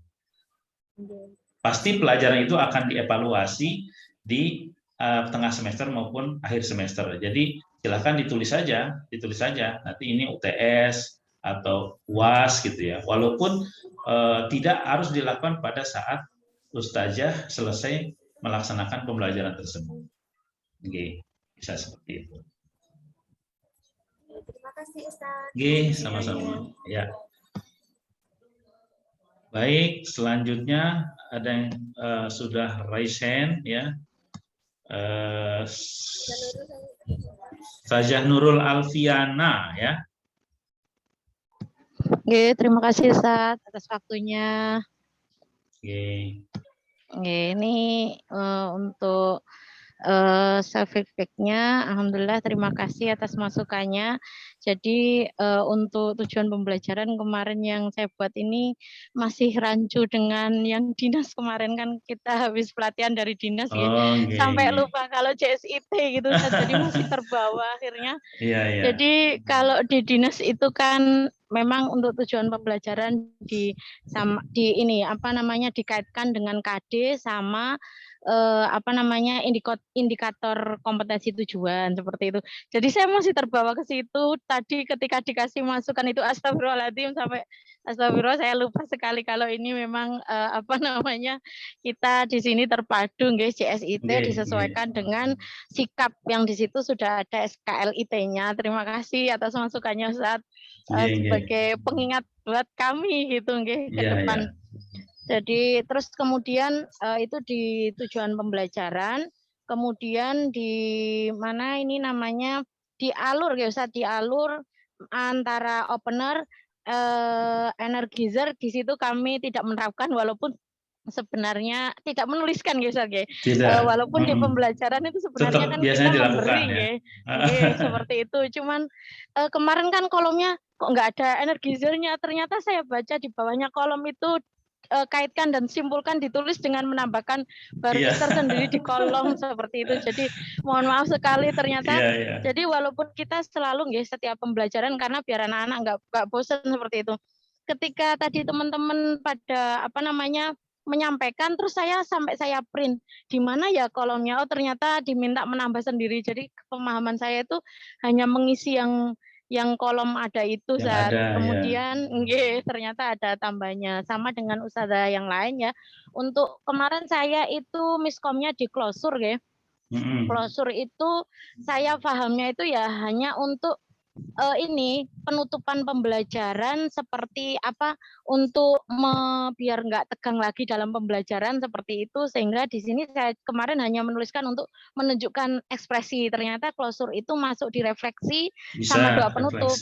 Pasti pelajaran itu akan dievaluasi di tengah semester maupun akhir semester. Jadi silakan ditulis saja. Nanti ini UTS atau UAS gitu ya. Walaupun tidak harus dilakukan pada saat ustazah selesai melaksanakan pembelajaran tersebut. Oke, bisa seperti itu. Terima kasih Ustaz. Oke, sama-sama. Ya. Baik, selanjutnya ada yang sudah raise hand ya. Ustazah Nurul Alfiana ya. Oke, terima kasih Ustaz atas waktunya. Oke. Oke, ini untuk self feedback-nya, alhamdulillah terima kasih atas masukannya. Jadi untuk tujuan pembelajaran kemarin yang saya buat ini masih rancu dengan yang dinas kemarin, kan kita habis pelatihan dari dinas sampai lupa kalau CSIT gitu, jadi masih terbawa akhirnya. Jadi kalau di dinas itu kan memang untuk tujuan pembelajaran dikaitkan dengan KD sama indikator kompetensi tujuan seperti itu. Jadi saya masih terbawa ke situ. Tadi ketika dikasih masukan itu astagfirullahaladzim, sampai astagfirullah, saya lupa sekali kalau ini memang kita di sini terpadu guys, CSIT disesuaikan dengan sikap yang di situ sudah ada SKLIT-nya. Terima kasih atas masukannya Ustaz, sebagai pengingat buat kami gitu ke depan. Jadi terus kemudian itu di tujuan pembelajaran, kemudian di mana ini namanya di alur ya Ustaz, di alur antara opener, energizer, di situ kami tidak menerapkan, walaupun sebenarnya tidak menuliskan ya Ustaz ya. Walaupun di pembelajaran itu sebenarnya kan kita memberi ya. Seperti itu. Cuman kemarin kan kolomnya kok nggak ada energizernya, ternyata saya baca di bawahnya kolom itu kaitkan dan simpulkan ditulis dengan menambahkan baris tersendiri di kolom seperti itu. Jadi mohon maaf sekali ternyata. Jadi walaupun kita selalu setiap pembelajaran, karena biar anak-anak nggak bosan seperti itu. Ketika tadi teman-teman pada menyampaikan, terus saya print di mana ya kolomnya, ternyata diminta menambah sendiri. Jadi pemahaman saya itu hanya mengisi yang kolom ada itu saat kemudian ternyata ada tambahnya, sama dengan ustazah yang lain ya. Untuk kemarin saya itu miskomnya di klosur ya. Klosur itu saya pahamnya itu ya hanya untuk ini penutupan pembelajaran, seperti apa untuk biar nggak tegang lagi dalam pembelajaran seperti itu, sehingga di sini saya kemarin hanya menuliskan untuk menunjukkan ekspresi. Ternyata klosur itu masuk di refleksi sama doa penutup.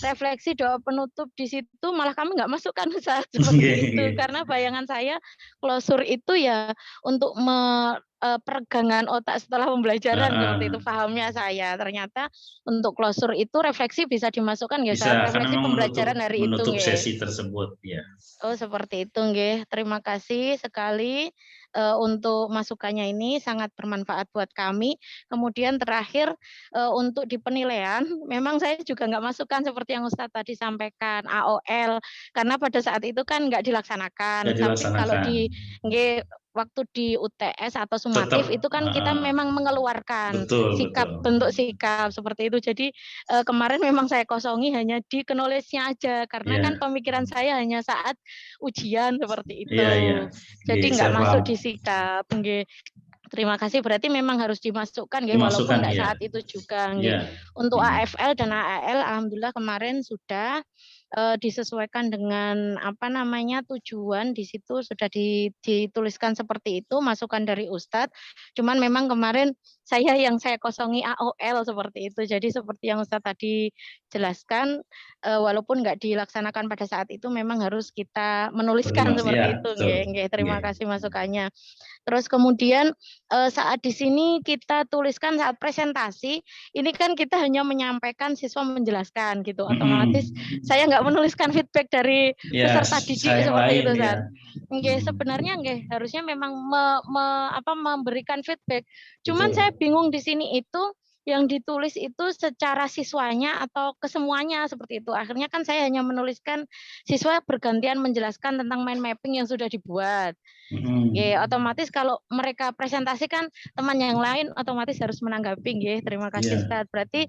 Refleksi doa penutup di situ malah kami nggak masukkan saat seperti itu, karena bayangan saya klosur itu ya untuk peregangan otak setelah pembelajaran seperti itu pahamnya saya. Ternyata untuk closure itu refleksi bisa dimasukkan ya saat refleksi pembelajaran hari itu menutup sesi tersebut ya. Oh seperti itu nggih. Terima kasih sekali untuk masukannya ini sangat bermanfaat buat kami. Kemudian terakhir untuk di penilaian, memang saya juga nggak masukkan seperti yang Ustadz tadi sampaikan AOL karena pada saat itu kan nggak dilaksanakan. Tapi kalau di waktu di UTS atau sumatif itu kan kita memang mengeluarkan bentuk sikap seperti itu. Jadi kemarin memang saya kosongi hanya di knowledge-nya aja karena kan pemikiran saya hanya saat ujian seperti itu. Jadi nggak masuk di sikap. Terima kasih. Berarti memang harus dimasukkan walaupun nggak saat itu juga. Untuk AFL dan AAL alhamdulillah kemarin sudah disesuaikan dengan tujuan di situ sudah dituliskan seperti itu masukan dari Ustadz. Cuman memang kemarin saya kosongi AOL seperti itu. Jadi seperti yang Ustadz tadi jelaskan, walaupun nggak dilaksanakan pada saat itu memang harus kita menuliskan seperti itu. Terima kasih masukannya. Terus kemudian saat di sini kita tuliskan saat presentasi, ini kan kita hanya menyampaikan siswa menjelaskan gitu. Otomatis saya nggak menuliskan feedback dari peserta didik seperti itu, Ustaz. Sebenarnya harusnya memang memberikan feedback. Cuman saya bingung di sini itu yang ditulis itu secara siswanya atau kesemuanya seperti itu. Akhirnya kan saya hanya menuliskan siswa bergantian menjelaskan tentang mind mapping yang sudah dibuat. Otomatis kalau mereka presentasikan teman yang lain otomatis harus menanggapi. Terima kasih Ustaz. Berarti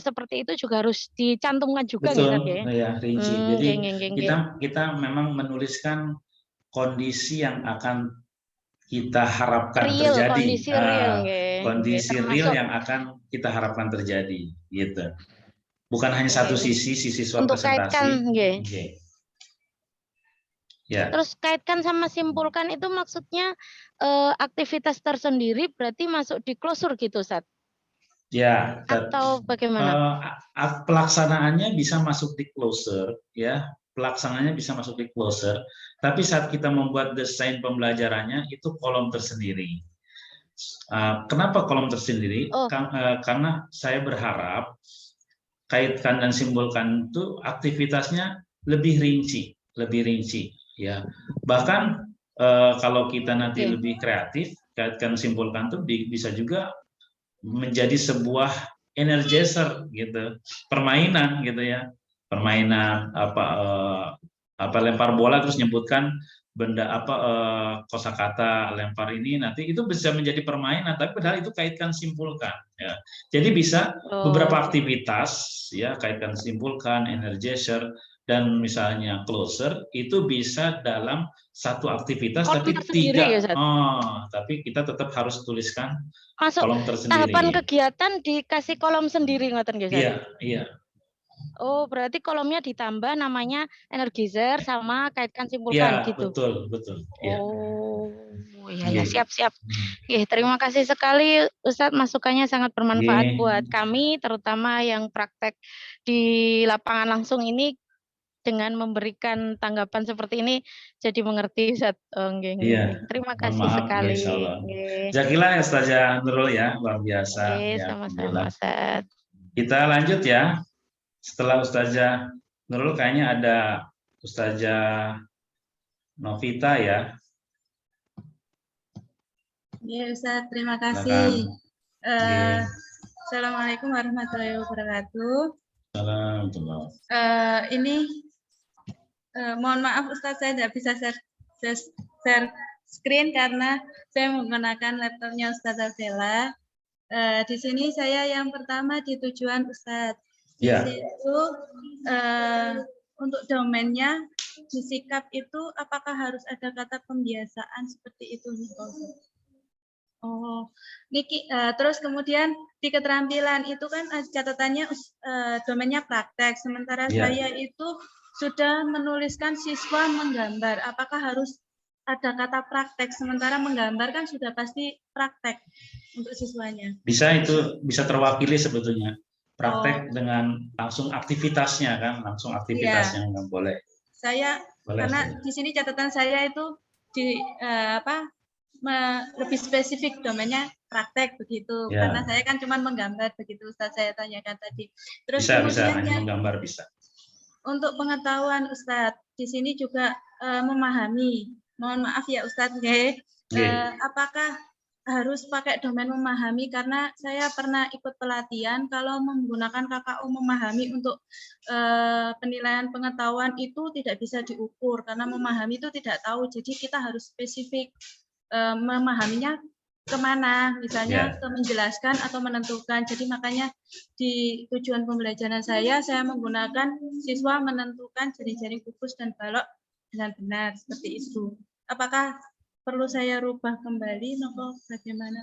seperti itu juga harus dicantumkan juga. Betul, ya, rinci. Jadi kita memang menuliskan kondisi yang akan kita harapkan terjadi, kondisi real yang akan kita harapkan terjadi, gitu. Bukan hanya satu sisi siswa untuk presentasi. Terus kaitkan sama simpulkan itu maksudnya aktivitas tersendiri berarti masuk di closure gitu, Ustaz? Ya. Atau bagaimana? Pelaksanaannya bisa masuk di closure, ya. Pelaksanaannya bisa masuk di closure, tapi saat kita membuat desain pembelajarannya itu kolom tersendiri. Kenapa kolom tersendiri? Karena saya berharap kaitkan dan simpulkan itu aktivitasnya lebih rinci, ya. Bahkan kalau kita nanti lebih kreatif, kaitkan simpulkan itu bisa juga menjadi sebuah energizer gitu, permainan gitu ya. Permainan lempar bola terus nyebutkan benda kosakata lempar ini, nanti itu bisa menjadi permainan tapi padahal itu kaitkan simpulkan ya. Jadi bisa beberapa aktivitas ya kaitkan simpulkan, energizer dan misalnya closer itu bisa dalam satu aktivitas tapi tapi kita tetap harus tuliskan kolom tersendiri. Tahapan kegiatan dikasih kolom sendiri ngoten nggih. Iya. Oh, berarti kolomnya ditambah namanya energizer sama kaitkan simpulkan gitu. Betul. Oh, ya siap. Terima kasih sekali Ustadz, masukannya sangat bermanfaat buat kami terutama yang praktek di lapangan langsung ini dengan memberikan tanggapan seperti ini jadi mengerti Ustadz. Terima kasih sekali. Jazakallah ya Ustazah Nurul ya, luar biasa. Sama-sama Ustadz. Kita lanjut ya. Setelah Ustazah Nurul kayaknya ada Ustazah Novita ya. Ya Ustaz, terima kasih. Assalamualaikum warahmatullahi wabarakatuh. Assalamualaikum. Mohon maaf Ustaz, saya tidak bisa share screen karena saya menggunakan laptopnya Ustazah Bella. Di sini saya yang pertama di tujuan Ustaz. Di situ untuk domainnya di sikap itu apakah harus ada kata pembiasaan seperti itu? Niki, terus kemudian di keterampilan itu kan catatannya domainnya praktek, sementara saya itu sudah menuliskan siswa menggambar. Apakah harus ada kata praktek, sementara menggambar kan sudah pasti praktek untuk siswanya? Itu bisa terwakili sebetulnya. Praktek dengan langsung aktivitasnya kan, nggak boleh. Karena di sini catatan saya itu di lebih spesifik domainnya praktek begitu. Ya. Karena saya kan cuma menggambar begitu Ustaz saya tanyakan tadi. Terus Bisa kemudian hanya menggambar bisa. Untuk pengetahuan Ustadz, di sini juga memahami. Mohon maaf ya Ustadz, apakah harus pakai domain memahami? Karena saya pernah ikut pelatihan, kalau menggunakan KKU memahami untuk penilaian pengetahuan itu tidak bisa diukur, karena memahami itu tidak tahu, jadi kita harus spesifik memahaminya kemana, misalnya ke menjelaskan atau menentukan. Jadi makanya di tujuan pembelajaran saya menggunakan siswa menentukan jari-jari kukus dan balok dengan benar, seperti itu. Apakah perlu saya rubah kembali atau bagaimana?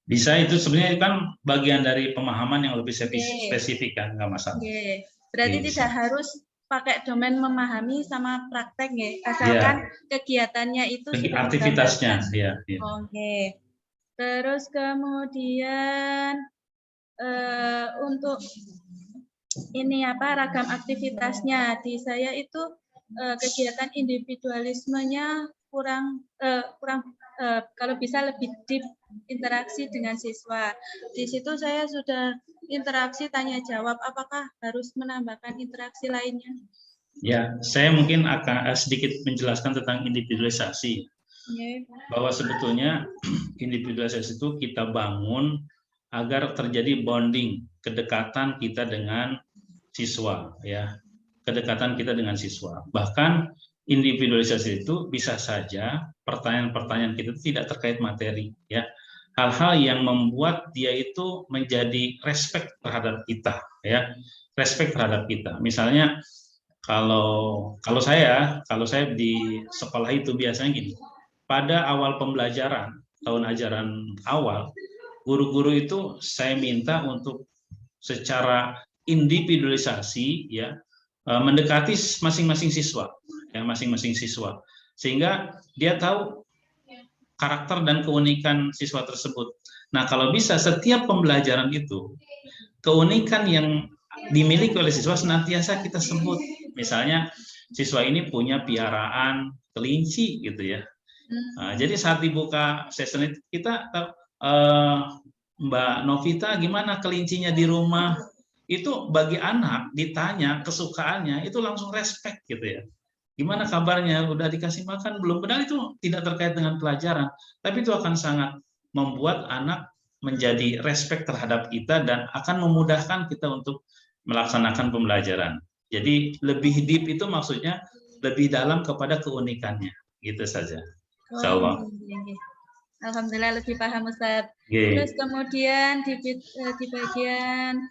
Bisa, itu sebenarnya kan bagian dari pemahaman yang lebih spesifik kan, nggak masalah. Berarti tidak harus pakai domain memahami sama praktek ya, asalkan kegiatannya itu aktivitasnya ya. Oke. Terus kemudian untuk ini ragam aktivitasnya di saya itu kegiatan individualismenya kurang kalau bisa lebih deep interaksi dengan siswa. Di situ saya sudah interaksi tanya jawab, apakah harus menambahkan interaksi lainnya? Ya, saya mungkin akan sedikit menjelaskan tentang individualisasi. Bahwa sebetulnya individualisasi itu kita bangun agar terjadi bonding, kedekatan kita dengan siswa, ya, kedekatan kita dengan siswa. Bahkan individualisasi itu bisa saja pertanyaan-pertanyaan kita tidak terkait materi, ya, hal-hal yang membuat dia itu menjadi respect terhadap kita, ya, respect terhadap kita. Misalnya kalau saya di sekolah itu biasanya gini. Pada awal pembelajaran, tahun ajaran awal, guru-guru itu saya minta untuk secara individualisasi ya mendekati masing-masing siswa, sehingga dia tahu karakter dan keunikan siswa tersebut. Nah, kalau bisa setiap pembelajaran itu keunikan yang dimiliki oleh siswa senantiasa kita sebut. Misalnya siswa ini punya piaraan kelinci gitu ya. Nah, jadi saat dibuka session itu kita Mbak Novita gimana kelincinya di rumah, itu bagi anak ditanya kesukaannya itu langsung respect gitu ya. Gimana kabarnya, udah dikasih makan belum? Padahal itu tidak terkait dengan pelajaran, tapi itu akan sangat membuat anak menjadi respect terhadap kita dan akan memudahkan kita untuk melaksanakan pembelajaran. Jadi lebih deep itu maksudnya lebih dalam kepada keunikannya, gitu saja. Alhamdulillah lebih paham Ustaz. Terus kemudian di bagian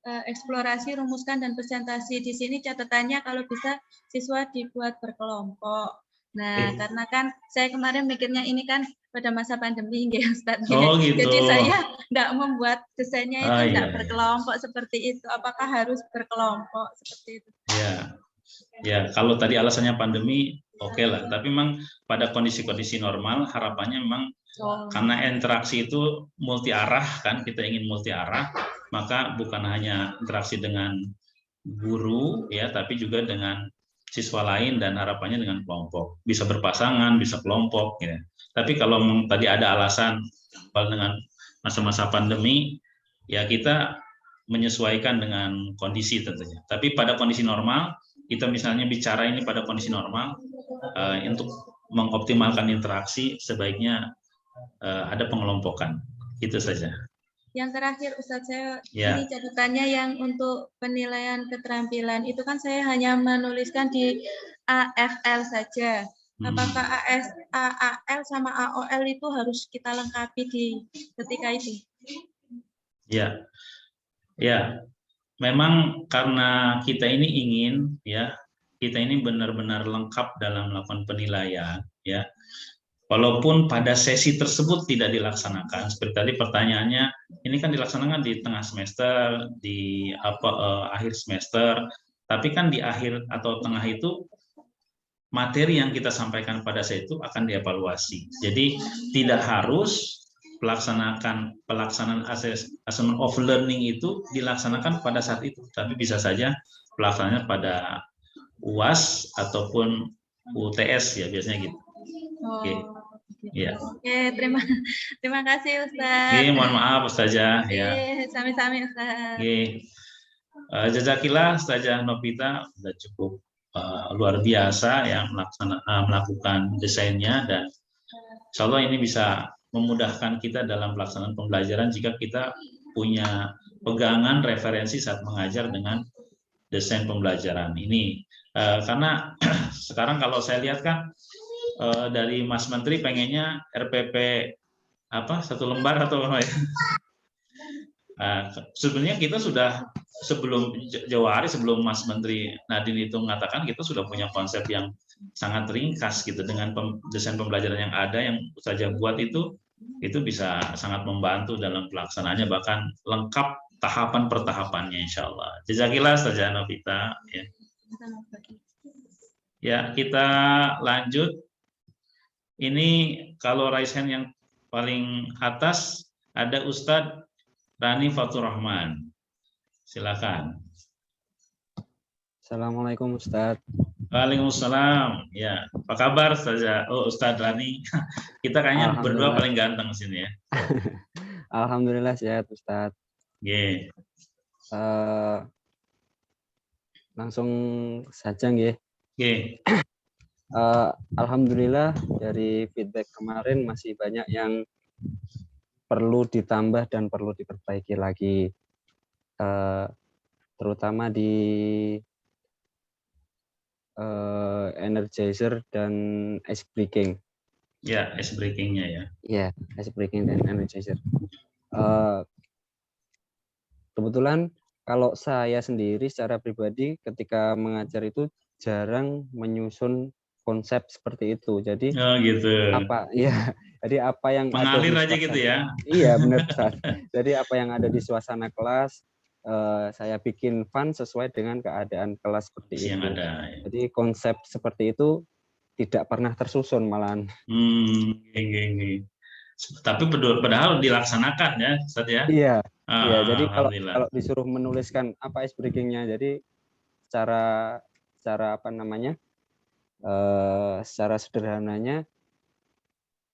eksplorasi, rumuskan dan presentasi, di sini catatannya kalau bisa siswa dibuat berkelompok. Nah, karena kan saya kemarin mikirnya ini kan pada masa pandemi ya Ustaz. Gitu. Jadi saya nggak membuat desainnya itu nggak berkelompok seperti itu. Apakah harus berkelompok seperti itu? Ya, kalau tadi alasannya pandemi, oke lah. Tapi memang pada kondisi-kondisi normal, harapannya memang karena interaksi itu multi arah kan, kita ingin multi arah, maka bukan hanya interaksi dengan guru ya, tapi juga dengan siswa lain dan harapannya dengan kelompok. Bisa berpasangan, bisa kelompok ya. Tapi kalau tadi ada alasan dengan masa-masa pandemi, ya kita menyesuaikan dengan kondisi tentunya. Tapi pada kondisi normal, kita misalnya bicara ini pada kondisi normal, untuk mengoptimalkan interaksi sebaiknya ada pengelompokan, itu saja. Yang terakhir Ustadz, saya ini catatannya yang untuk penilaian keterampilan itu kan saya hanya menuliskan di AFL saja. Apakah AAL sama AOL itu harus kita lengkapi di ketika itu? Ya. Memang karena kita ini ingin kita ini benar-benar lengkap dalam melakukan penilaian ya. Walaupun pada sesi tersebut tidak dilaksanakan, seperti tadi pertanyaannya, ini kan dilaksanakan di tengah semester, di akhir semester, tapi kan di akhir atau tengah itu materi yang kita sampaikan pada saat itu akan dievaluasi. Jadi tidak harus pelaksanaan assessment of learning itu dilaksanakan pada saat itu, tapi bisa saja pelaksanaannya pada UAS ataupun UTS ya biasanya gitu. Ya. Oke, terima kasih Ustaz. Oke, mohon maaf Ustazah ya. Sami-sami Ustaz. Oke. Jazakillah Ustazah Novita sudah cukup luar biasa ya melakukan desainnya, dan insya Allah ini bisa memudahkan kita dalam pelaksanaan pembelajaran jika kita punya pegangan referensi saat mengajar dengan desain pembelajaran ini. Karena sekarang kalau saya lihat kan dari Mas Menteri pengennya RPP apa 1 lembar atau apa ya? Sebenarnya kita sudah sebelum jauh hari sebelum Mas Menteri Nadine itu mengatakan, kita sudah punya konsep yang sangat ringkas gitu dengan desain pembelajaran yang ada yang saja buat itu bisa sangat membantu dalam pelaksanaannya, bahkan lengkap tahapan per tahapannya insya Allah. Jazakillah Ustazah Novita ya. Ya, kita lanjut. Ini kalau raise hand yang paling atas ada Ustadz Rani Fatur Rahman. Silakan. Assalamualaikum Ustadz. Waalaikumsalam. Ya, apa kabar Ustazah? Oh, Ustadz Rani. Kita kayaknya berdua paling ganteng sini ya. Alhamdulillah sehat Ustadz. Yeah. Langsung saja nggih. Okay. Alhamdulillah dari feedback kemarin masih banyak yang perlu ditambah dan perlu diperbaiki lagi, terutama di energizer dan ice breaking. Ya, ice breakingnya ya. Ya, ice breaking dan energizer. Kebetulan kalau saya sendiri secara pribadi ketika mengajar itu jarang menyusun konsep seperti itu. Jadi gitu. Jadi apa yang mengalir ada aja gitu ya. Iya, benar Ustaz. Jadi apa yang ada di suasana kelas saya bikin fun sesuai dengan keadaan kelas seperti itu. Yang ada. Ya. Jadi konsep seperti itu tidak pernah tersusun malahan. Tapi padahal dilaksanakan ya, Ustaz ya. Iya. Iya, jadi kalau disuruh menuliskan apa ice breaking-nya, jadi secara apa namanya? Secara sederhananya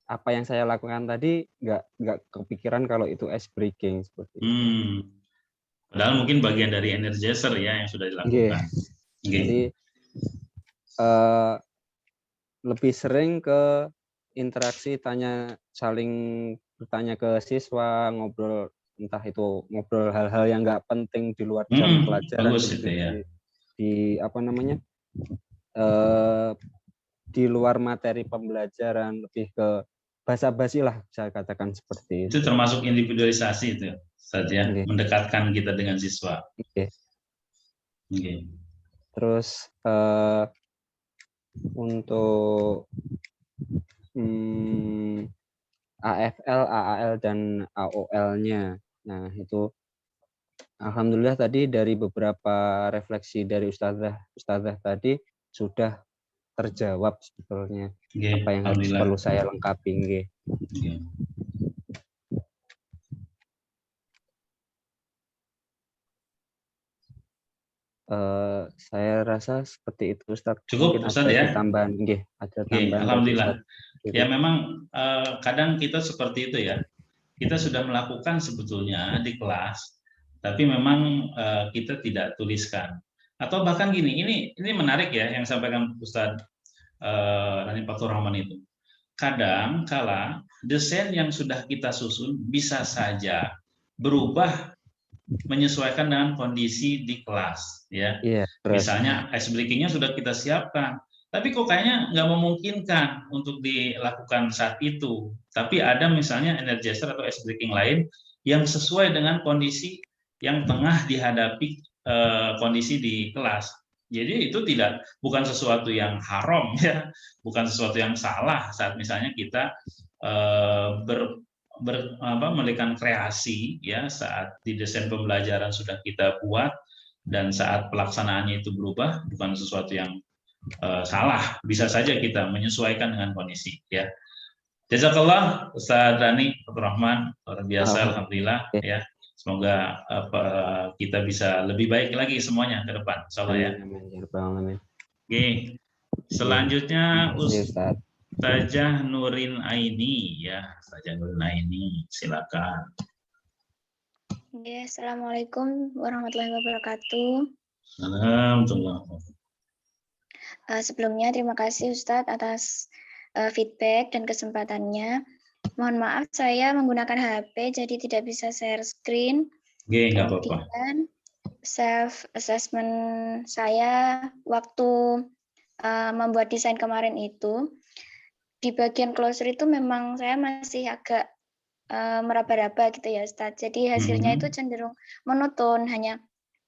apa yang saya lakukan tadi nggak kepikiran kalau itu ice breaking seperti itu. Padahal mungkin bagian dari energizer ya yang sudah dilakukan. Jadi lebih sering ke interaksi saling bertanya ke siswa, ngobrol, entah itu ngobrol hal-hal yang nggak penting di luar jam pelajaran, bagus itu ya. Di apa namanya? Di luar materi pembelajaran, lebih ke basa-basi lah saya katakan seperti itu. Itu termasuk individualisasi itu saja, mendekatkan kita dengan siswa. Terus untuk AFL, AAL dan AOL-nya, nah itu alhamdulillah tadi dari beberapa refleksi dari ustazah tadi sudah terjawab sebetulnya apa yang harus perlu saya lengkapi. Saya rasa seperti itu Ustaz. Cukup Ustaz ya. Tambahan, ada tambahan. Alhamdulillah. Ya memang kadang kita seperti itu ya. Kita sudah melakukan sebetulnya di kelas, tapi memang kita tidak tuliskan. Atau bahkan gini, ini menarik ya yang disampaikan Ustaz Rani Fatur Rahman itu. Kadang kala desain yang sudah kita susun bisa saja berubah menyesuaikan dengan kondisi di kelas ya. Misalnya ice breaking-nya sudah kita siapkan, tapi kok kayaknya nggak memungkinkan untuk dilakukan saat itu. Tapi ada misalnya energizer atau ice breaking lain yang sesuai dengan kondisi yang tengah dihadapi kondisi di kelas. Jadi itu bukan sesuatu yang haram ya, bukan sesuatu yang salah saat misalnya kita memberikan kreasi ya saat di desain pembelajaran sudah kita buat dan saat pelaksanaannya itu berubah, bukan sesuatu yang salah, bisa saja kita menyesuaikan dengan kondisi ya. Jazakallah Ustaz Rani Fatur Rahman, luar biasa alhamdulillah ya. Semoga kita bisa lebih baik lagi semuanya ke depan, insyaallah ya. Oke. Selanjutnya Ustazah Nurin Aini ya, Ustazah Nurin Aini, silakan. Ya, Assalamualaikum warahmatullahi wabarakatuh. Alhamdulillah. Sebelumnya terima kasih Ustadz atas feedback dan kesempatannya. Mohon maaf saya menggunakan HP jadi tidak bisa share screen. Oke, nggak apa-apa. Kemudian self assessment saya waktu membuat desain kemarin itu di bagian closer itu memang saya masih agak meraba-raba gitu ya Ustadz. Jadi hasilnya itu cenderung monoton, hanya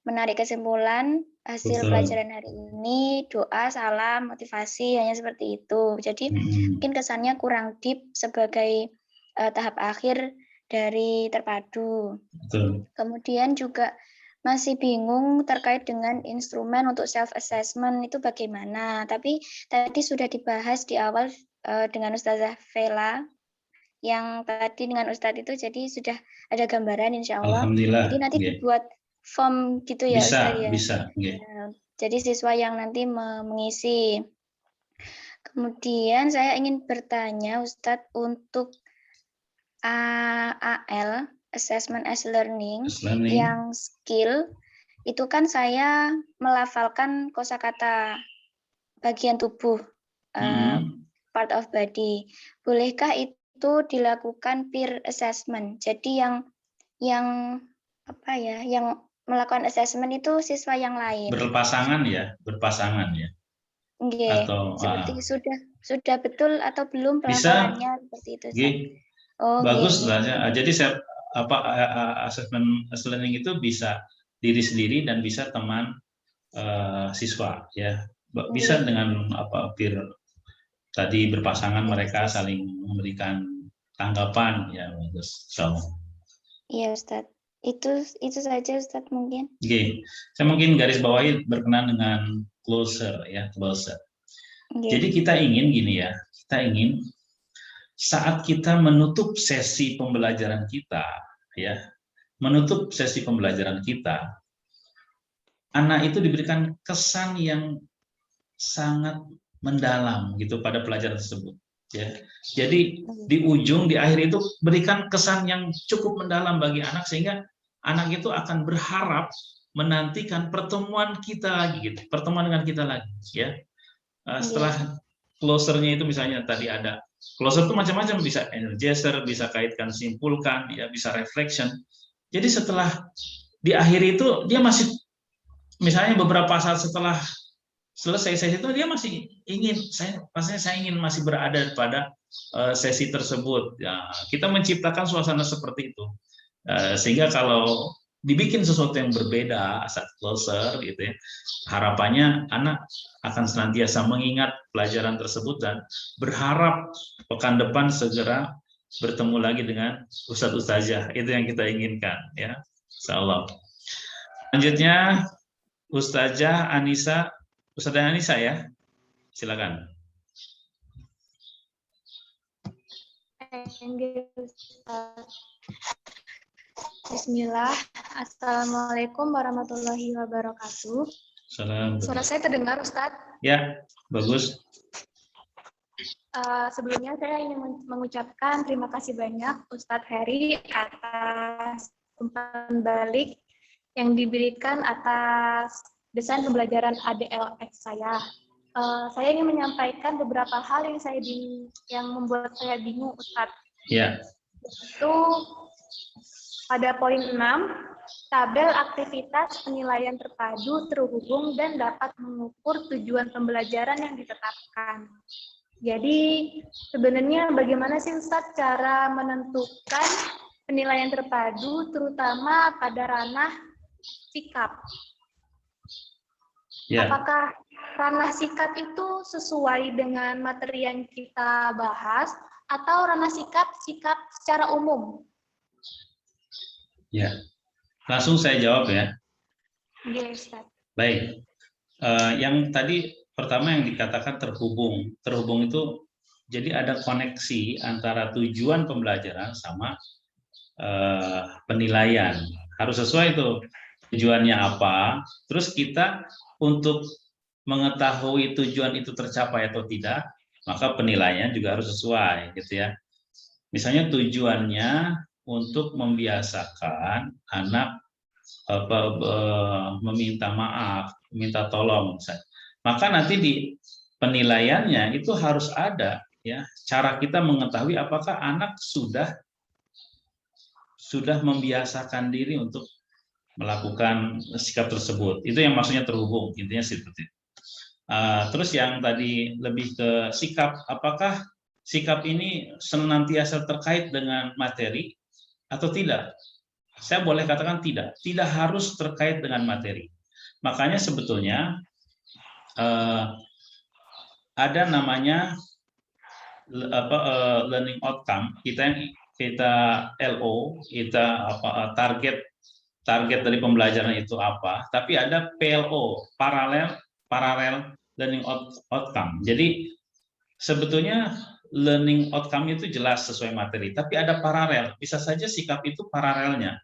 menarik kesimpulan hasil pelajaran hari ini, doa, salam, motivasi, hanya seperti itu. Jadi mungkin kesannya kurang deep sebagai tahap akhir dari terpadu. Betul. Kemudian juga masih bingung terkait dengan instrumen untuk self assessment itu bagaimana. Tapi tadi sudah dibahas di awal dengan Ustazah Vela yang tadi dengan Ustadz itu, jadi sudah ada gambaran insya Allah. Alhamdulillah. Jadi nanti dibuat form gitu ya bisa, Ustadz ya. Bisa. Jadi siswa yang nanti mengisi. Kemudian saya ingin bertanya Ustadz untuk AL, Assessment as Learning, yang skill, itu kan saya melafalkan kosakata bagian tubuh, part of body. Bolehkah itu dilakukan peer assessment? Jadi yang melakukan assessment itu siswa yang lain. Berpasangan ya. Okay. Atau seperti sudah betul atau belum pelafalannya seperti itu. Bagus lah. Jadi saya assessment learning itu bisa diri sendiri dan bisa teman siswa ya. Bisa dengan peer tadi berpasangan mereka saling memberikan tanggapan ya bagus. Iya Ustadz. Itu saja Ustadz mungkin. Oke. Saya mungkin garis bawahi berkenan dengan closer ya, closer. Jadi kita ingin gini ya. Kita ingin saat kita menutup sesi pembelajaran kita ya. Menutup sesi pembelajaran kita, anak itu diberikan kesan yang sangat mendalam gitu pada pelajaran tersebut ya. Jadi di akhir itu berikan kesan yang cukup mendalam bagi anak sehingga anak itu akan berharap menantikan pertemuan kita lagi gitu, pertemuan dengan kita lagi ya. Setelah closernya itu misalnya tadi ada closer itu macam-macam, bisa energizer, bisa kaitkan simpulkan ya, bisa reflection. Jadi setelah di akhir itu dia masih misalnya beberapa saat setelah selesai sesi itu dia masih ingin saya ingin masih berada pada sesi tersebut ya. Kita menciptakan suasana seperti itu sehingga kalau dibikin sesuatu yang berbeda saat closer gitu ya, harapannya anak akan senantiasa mengingat pelajaran tersebut dan berharap pekan depan segera bertemu lagi dengan Ustadz Ustazah. Itu yang kita inginkan ya, insyaallah. Selanjutnya Ustazah Anissa ya, silakan. Bismillah. Assalamualaikum warahmatullahi wabarakatuh. Salam. Suara saya terdengar, Ustadz? Ya, bagus. Sebelumnya saya ingin mengucapkan terima kasih banyak Ustadz Heri atas umpan balik yang diberikan atas desain pembelajaran ADLX saya. Saya ingin menyampaikan beberapa hal yang membuat saya bingung, Ustadz. Ya. Itu pada poin 6, tabel aktivitas penilaian terpadu terhubung dan dapat mengukur tujuan pembelajaran yang ditetapkan. Jadi sebenarnya bagaimana sih Ustadz cara menentukan penilaian terpadu terutama pada ranah sikap? Ya. Apakah ranah sikap itu sesuai dengan materi yang kita bahas atau ranah sikap secara umum? Ya, langsung saya jawab ya. Yes, Ustaz. Baik, yang tadi pertama yang dikatakan terhubung. Terhubung itu jadi ada koneksi antara tujuan pembelajaran sama penilaian. Harus sesuai itu tujuannya apa. Terus kita untuk mengetahui tujuan itu tercapai atau tidak, maka penilaiannya juga harus sesuai gitu ya. Misalnya tujuannya untuk membiasakan anak meminta maaf, meminta tolong misalnya. Maka nanti di penilaiannya itu harus ada ya cara kita mengetahui apakah anak sudah membiasakan diri untuk melakukan sikap tersebut. Itu yang maksudnya terhubung, intinya seperti itu. Terus yang tadi lebih ke sikap, apakah sikap ini senantiasa terkait dengan materi atau tidak? Saya boleh katakan tidak harus terkait dengan materi. Makanya sebetulnya ada namanya learning outcome, kita LO, kita target dari pembelajaran itu apa, tapi ada PLO, parallel learning outcome. Jadi sebetulnya learning outcome itu jelas sesuai materi, tapi ada paralel, bisa saja sikap itu paralelnya.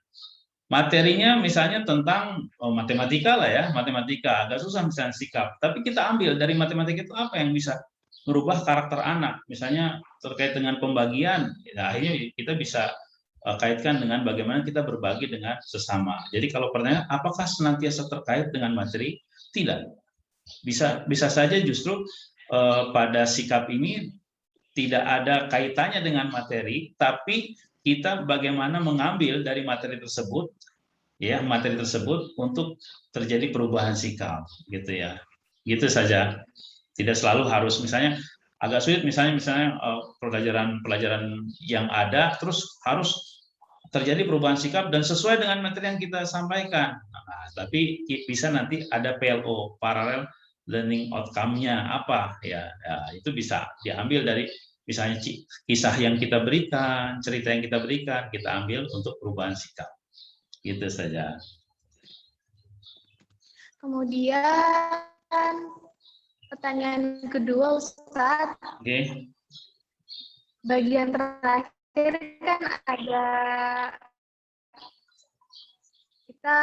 Materinya misalnya tentang matematika lah ya, matematika agak susah misalnya sikap, tapi kita ambil dari matematika itu apa yang bisa merubah karakter anak, misalnya terkait dengan pembagian, ya, akhirnya kita bisa kaitkan dengan bagaimana kita berbagi dengan sesama. Jadi kalau pertanyaan apakah senantiasa terkait dengan materi? Tidak. Bisa saja justru pada sikap ini tidak ada kaitannya dengan materi, tapi kita bagaimana mengambil dari materi tersebut, ya materi tersebut untuk terjadi perubahan sikap, gitu ya. Gitu saja. Tidak selalu harus misalnya agak sulit misalnya pelajaran yang ada terus harus terjadi perubahan sikap dan sesuai dengan materi yang kita sampaikan. Nah, tapi bisa nanti ada PLO, parallel learning outcome-nya apa ya, itu bisa diambil dari misalnya kisah yang kita berikan, cerita yang kita berikan, kita ambil untuk perubahan sikap. Gitu saja. Kemudian pertanyaan kedua, Ustadz. Oke. Bagian terakhir kan ada kita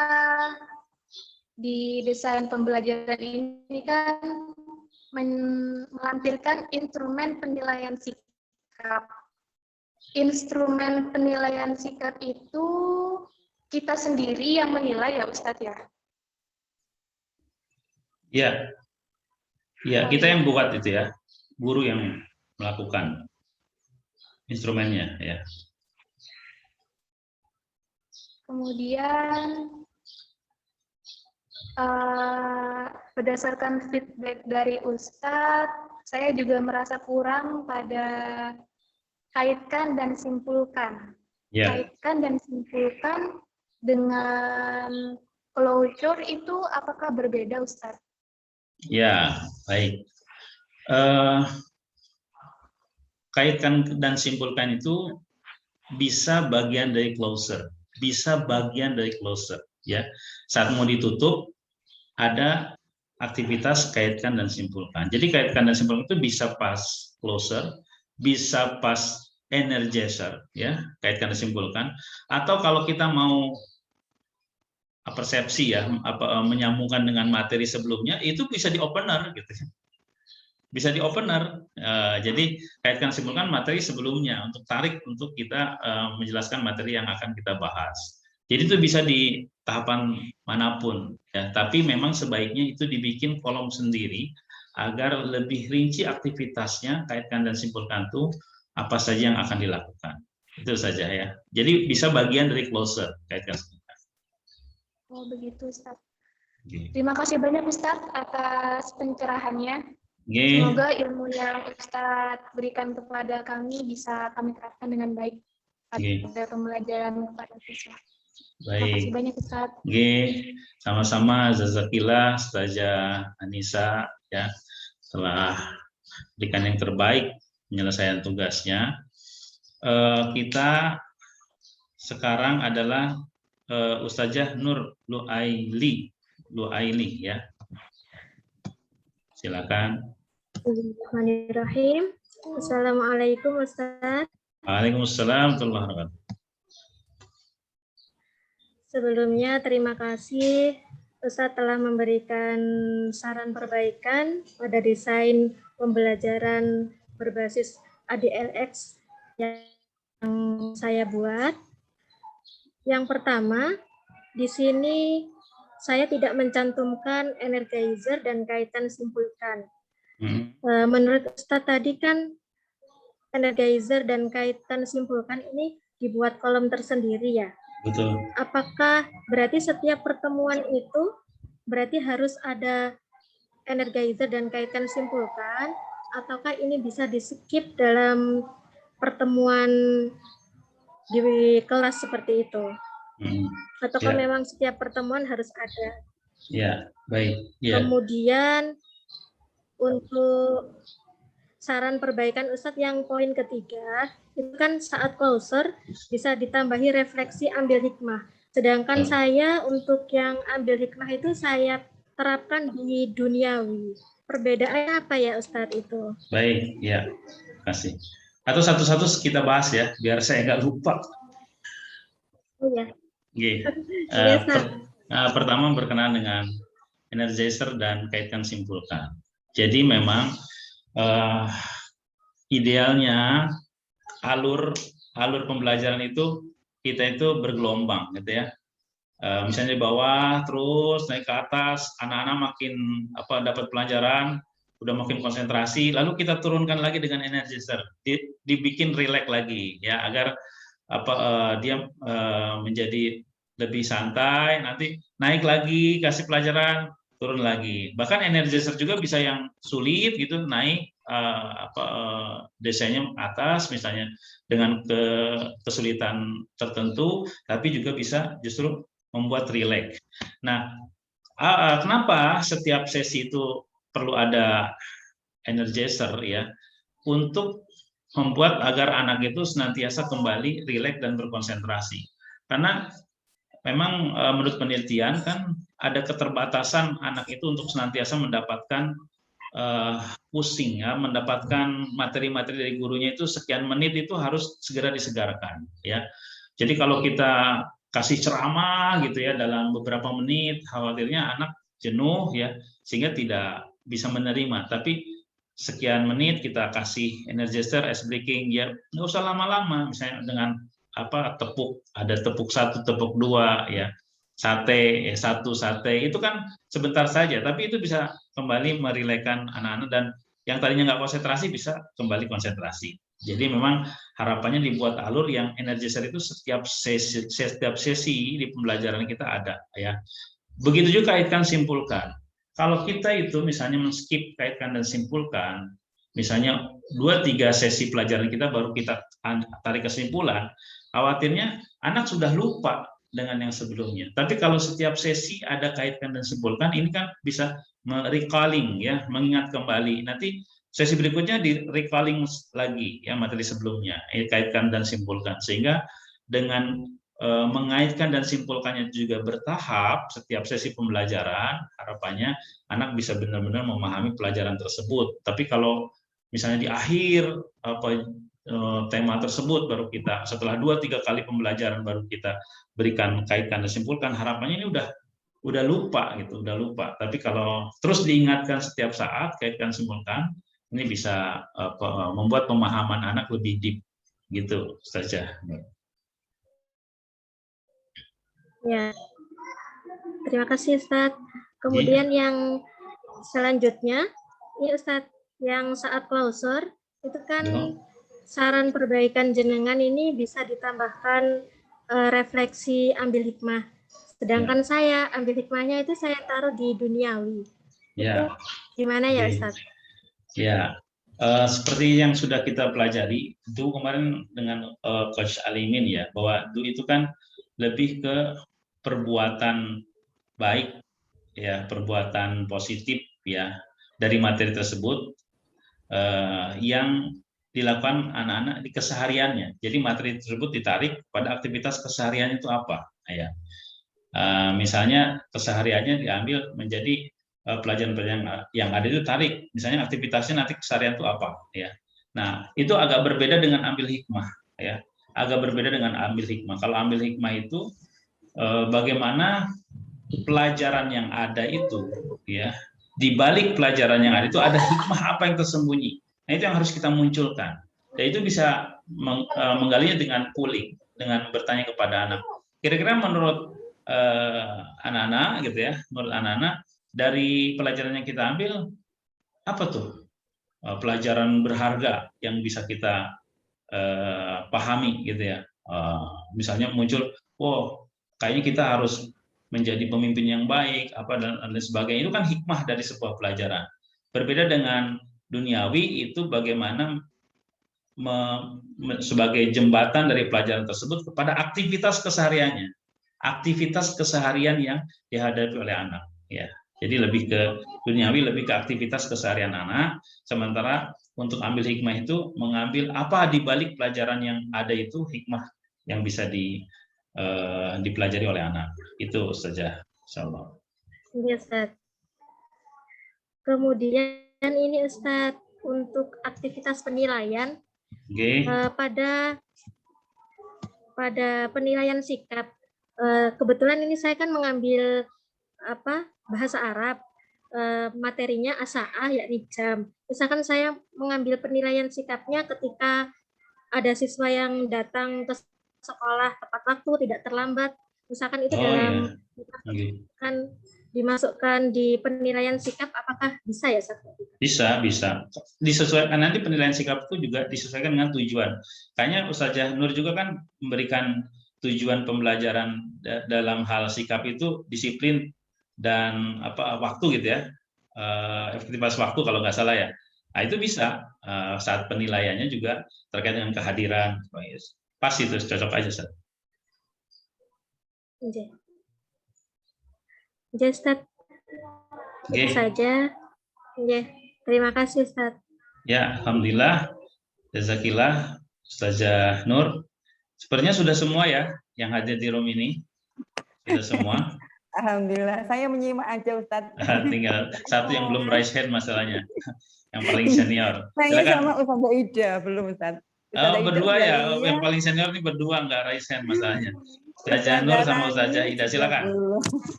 di desain pembelajaran ini kan melampirkan instrumen penilaian sikap. Instrumen penilaian sikap itu kita sendiri yang menilai ya Ustadz ya? Ya, ya kita yang buat itu ya, guru yang melakukan instrumennya ya. Kemudian berdasarkan feedback dari Ustadz, saya juga merasa kurang pada kaitkan dan simpulkan. Yeah. Kaitkan dan simpulkan dengan closure itu apakah berbeda, Ustadz? Ya, baik. Kaitkan dan simpulkan itu bisa bagian dari closure, ya. Saat mau ditutup ada aktivitas kaitkan dan simpulkan. Jadi kaitkan dan simpulkan itu bisa pas closure, bisa pas energizer, ya, kaitkan dan simpulkan. Atau kalau kita mau persepsi ya, menyambungkan dengan materi sebelumnya, itu bisa di opener gitu. Bisa di opener. Jadi kaitkan simpulkan materi sebelumnya untuk tarik untuk kita menjelaskan materi yang akan kita bahas. Jadi itu bisa di tahapan manapun ya, tapi memang sebaiknya itu dibikin kolom sendiri agar lebih rinci aktivitasnya, kaitkan dan simpulkan itu apa saja yang akan dilakukan. Itu saja ya. Jadi bisa bagian dari closer, kaitkan simpulkan. Oh begitu Ustaz. Terima kasih banyak Ustaz atas pencerahannya. Semoga ilmu yang Ustaz berikan kepada kami bisa kami terapkan dengan baik pada pembelajaran kepada siswa. Baik. Terima kasih banyak Ustaz. Sama-sama, Jazakillah, Ustazah Anissa ya, telah berikan yang terbaik penyelesaian tugasnya. Kita sekarang adalah Ustazah Nur Luaili ya. Silakan. Bismillahirrahmanirrahim. Assalamualaikum Ustaz. Waalaikumsalam warahmatullahi wabarakatuh. Sebelumnya terima kasih Ustaz telah memberikan saran perbaikan pada desain pembelajaran berbasis ADLX yang saya buat. Yang pertama, di sini saya tidak mencantumkan energizer dan kaitan simpulkan. Menurut Ustadz tadi kan energizer dan kaitan simpulkan ini dibuat kolom tersendiri ya. Betul. Apakah berarti setiap pertemuan itu berarti harus ada energizer dan kaitan simpulkan, ataukah ini bisa di-skip dalam pertemuan di kelas seperti itu? Ataukah memang setiap pertemuan harus ada? Ya, baik. Ya. Kemudian untuk saran perbaikan Ustadz yang poin ketiga, itu kan saat closer bisa ditambahi refleksi ambil hikmah. Sedangkan saya untuk yang ambil hikmah itu saya terapkan di duniawi. Perbedaannya apa ya Ustadz itu? Baik, ya. Terima kasih. Atau satu-satu kita bahas ya, biar saya nggak lupa. Oh ya. Okay. Pertama berkenaan dengan energizer dan kaitkan simpulkan. Jadi memang idealnya alur pembelajaran itu kita itu bergelombang gitu ya. Misalnya di bawah terus naik ke atas, anak-anak makin dapat pelajaran, udah makin konsentrasi, lalu kita turunkan lagi dengan energizer, dibikin rileks lagi ya, agar dia menjadi lebih santai, nanti naik lagi kasih pelajaran, turun lagi. Bahkan energizer juga bisa yang sulit gitu, naik desainnya atas misalnya dengan kesulitan tertentu, tapi juga bisa justru membuat rileks. Nah, kenapa setiap sesi itu perlu ada energizer ya, untuk membuat agar anak itu senantiasa kembali rileks dan berkonsentrasi. Karena memang menurut penelitian kan ada keterbatasan anak itu untuk senantiasa mendapatkan pusing ya, mendapatkan materi-materi dari gurunya itu sekian menit itu harus segera disegarkan ya. Jadi kalau kita kasih ceramah gitu ya dalam beberapa menit, khawatirnya anak jenuh ya, sehingga tidak bisa menerima. Tapi sekian menit kita kasih energizer, ice breaking ya, nggak usah lama-lama, misalnya dengan tepuk, ada tepuk 1, tepuk 2 ya, sate 1 sate itu kan sebentar saja, tapi itu bisa kembali merilekkan anak-anak, dan yang tadinya nggak konsentrasi bisa kembali konsentrasi. Jadi memang harapannya dibuat alur yang energizer itu setiap sesi di pembelajaran kita ada ya. Begitu juga kaitkan simpulkan. Kalau kita itu misalnya men-skip kaitkan dan simpulkan, misalnya 2-3 sesi pelajaran kita baru kita tarik kesimpulan, khawatirnya anak sudah lupa dengan yang sebelumnya. Tapi kalau setiap sesi ada kaitkan dan simpulkan, ini kan bisa recalling ya, mengingat kembali. Nanti sesi berikutnya di recalling lagi ya materi sebelumnya, kaitkan dan simpulkan. Sehingga dengan mengaitkan dan simpulkannya juga bertahap setiap sesi pembelajaran, harapannya anak bisa benar-benar memahami pelajaran tersebut. Tapi kalau misalnya di akhir tema tersebut baru kita, setelah 2-3 kali pembelajaran baru kita berikan kaitkan dan simpulkan, harapannya ini udah lupa gitu, udah lupa. Tapi kalau terus diingatkan setiap saat kaitkan simpulkan, ini bisa membuat pemahaman anak lebih deep gitu saja. Ya, terima kasih Ustadz. Kemudian yang selanjutnya, ini Ustadz, yang saat closer itu kan saran perbaikan jenengan ini bisa ditambahkan refleksi ambil hikmah. Sedangkan saya ambil hikmahnya itu saya taruh di duniawi. Ya. Itu gimana ya Ustadz? Ya, seperti yang sudah kita pelajari itu kemarin dengan Coach Alimin ya, bahwa itu kan lebih ke perbuatan baik ya, perbuatan positif ya dari materi tersebut yang dilakukan anak-anak di kesehariannya. Jadi materi tersebut ditarik pada aktivitas kesehariannya itu apa ya. Misalnya kesehariannya diambil menjadi pelajaran-pelajaran yang ada itu tarik, misalnya aktivitasnya nanti keseharian itu apa ya. Nah, itu agak berbeda dengan ambil hikmah ya. Agak berbeda dengan ambil hikmah. Kalau ambil hikmah itu bagaimana pelajaran yang ada itu ya, di balik pelajaran yang ada itu ada hikmah apa yang tersembunyi Nah, itu yang harus kita munculkan. Dan itu bisa menggalinya dengan pooling, dengan bertanya kepada anak. Kira-kira menurut anak-anak gitu ya, menurut anak-anak dari pelajaran yang kita ambil apa tuh pelajaran berharga yang bisa kita pahami gitu ya. Misalnya muncul, oh kayaknya kita harus menjadi pemimpin yang baik, apa dan lain sebagainya. Itu kan hikmah dari sebuah pelajaran. Berbeda dengan duniawi itu bagaimana sebagai jembatan dari pelajaran tersebut kepada aktivitas kesehariannya, aktivitas keseharian yang dihadapi oleh anak. Ya, jadi lebih ke duniawi, lebih ke aktivitas keseharian anak. Sementara untuk ambil hikmah itu mengambil apa di balik pelajaran yang ada itu hikmah yang bisa dipelajari oleh anak. Itu saja, insyaallah. Iya, Ustaz. Kemudian ini Ustaz, untuk aktivitas penilaian pada penilaian sikap. Kebetulan ini saya kan mengambil bahasa Arab, materinya asa'ah yakni jam. Misalkan saya mengambil penilaian sikapnya ketika ada siswa yang datang ke sekolah tepat waktu, tidak terlambat. Misalkan itu dimasukkan di penilaian sikap, apakah bisa ya, Ustaz? Bisa disesuaikan. Nanti penilaian sikap itu juga disesuaikan dengan tujuan. Kayaknya Ustazah Nur juga kan memberikan tujuan pembelajaran dalam hal sikap itu disiplin dan waktu gitu ya, efektivitas waktu kalau nggak salah ya. Nah, itu bisa saat penilaiannya juga terkait dengan kehadiran. Pas itu, cocok aja, Ustaz. Ustaz. Itu saja. Terima kasih, Ustaz. Ya, alhamdulillah. Jazakillah, Ustazah Nur. Sepertinya sudah semua ya yang hadir di room ini. Sudah semua. Alhamdulillah, saya menyimak aja, Ustaz. Tinggal satu yang belum raise hand masalahnya. Yang paling senior. Saya sama Ustazah Ida, belum, Ustaz. Berdua ya, yang paling senior ini berdua nggak raise hand masalahnya. Ustazah Nur sama Ustazah Ida, silakan.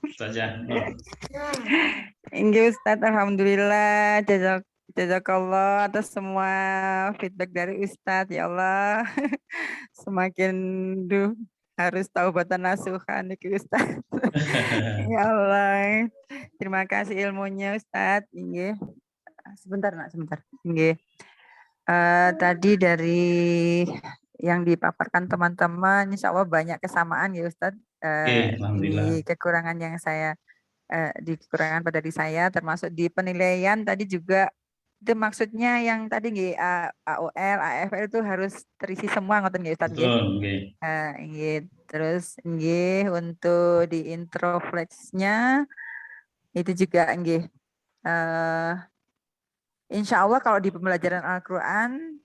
Ustazah Nur. Enggak, Ustaz, alhamdulillah. Jazakallah atas semua feedback dari Ustadz, ya Allah. Semakin harus taubatan nasuhan nih Ustadz. Ya Allah. Terima kasih ilmunya Ustadz. Inggih. Sebentar, Nak, sebentar. Inggih. Tadi dari yang dipaparkan teman-teman, insya Allah banyak kesamaan ya Ustadz. Di kekurangan yang saya di kekurangan pada diri saya, termasuk di penilaian tadi juga itu maksudnya yang tadi nggih AOL, AFL itu harus terisi semua ngoten nggih Ustaz nggih. Terus nggih untuk di introflexnya itu juga nggih. Insya Allah kalau di pembelajaran Al-Quran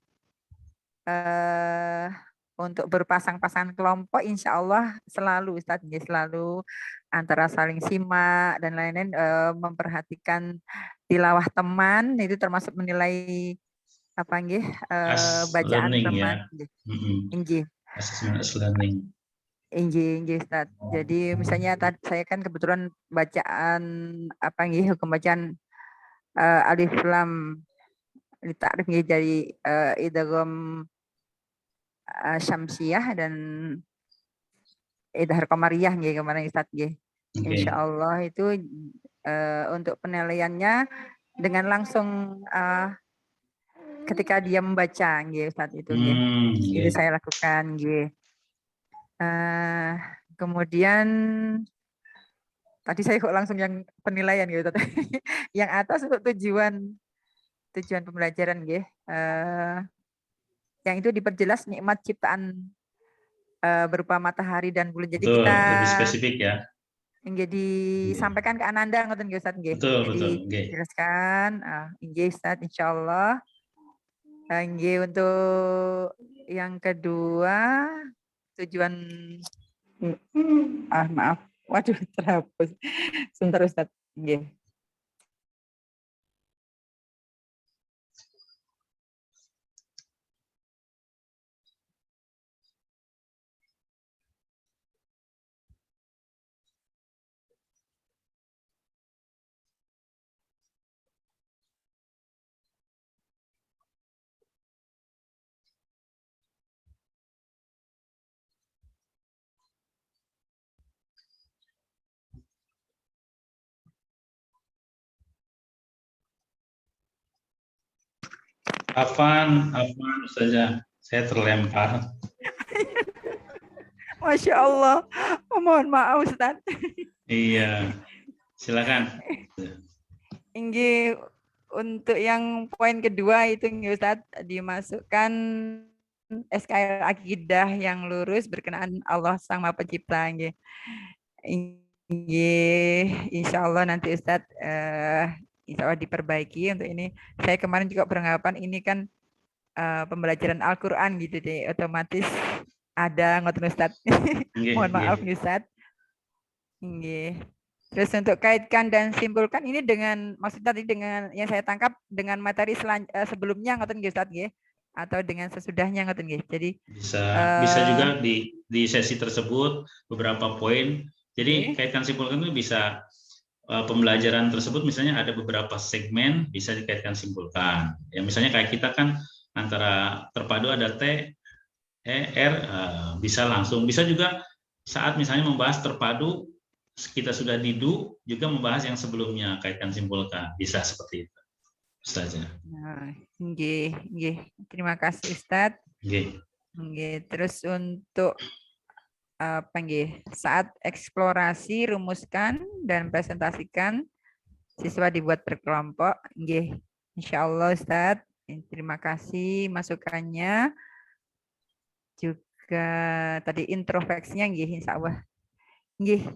untuk berpasang-pasang kelompok, insya Allah selalu Ustaz, selalu antara saling simak dan lain-lain, memperhatikan tilawah teman, itu termasuk menilai apa nggih, bacaan teman. Nggih. Nggih Ustaz. Jadi misalnya tadi saya kan kebetulan bacaan apa nggih, hukum bacaan alif lam li ta'rif nggih dari idgham syamsiyah dan idhar qamariyah nggih kemarin Ustaz nggih. Insyaallah itu untuk penilaiannya dengan langsung ketika dia membaca nggih Ustaz itu nggih. Itu saya lakukan nggih. Kemudian tadi saya kok langsung yang penilaian gitu Ustaz. Yang atas untuk tujuan pembelajaran nggih. Yang itu diperjelas nikmat ciptaan berupa matahari dan bulan. Jadi kita lebih spesifik ya. Nggih disampaikan ke Ananda ngoten nggih Ustaz nggih. Betul, dijelaskan nggih Ustaz insyaallah. Nggih untuk yang kedua tujuan maaf. Waduh terhapus. Sebentar Ustaz nggih. Afan Ustazah, saya terlempar. Masya Allah. Mohon maaf Ustaz. Iya, silakan. Inggih, untuk yang poin kedua itu Ustaz, dimasukkan SKL akidah yang lurus berkenaan Allah Sang Maha Pencipta. Insya Allah nanti Ustadz insya Allah diperbaiki untuk ini. Saya kemarin juga beranggapan ini kan pembelajaran Al-Quran gitu deh, otomatis ada ngoten Ustadz. Mohon maaf Ustadz. Terus untuk kaitkan dan simpulkan ini dengan maksud tadi dengan yang saya tangkap dengan materi sebelumnya ngoten Ustadz nggih, atau dengan sesudahnya ngoten nggih. Jadi bisa juga di sesi tersebut beberapa poin. Jadi kaitkan simpulkan itu bisa pembelajaran tersebut misalnya ada beberapa segmen bisa dikaitkan simpulkan. Ya misalnya kayak kita kan antara terpadu ada T, E, R bisa langsung. Bisa juga saat misalnya membahas terpadu kita sudah di DU juga membahas yang sebelumnya kaitkan simpulkan. Bisa seperti itu. Ustazah. Nah, nggih. Terima kasih Ustadz. Nggih. Terus untuk saat eksplorasi rumuskan dan presentasikan siswa dibuat berkelompok. Nggih. Insyaallah Ustadz. Terima kasih masukannya. Juga tadi introspeksinya nggih insyaallah. Nggih.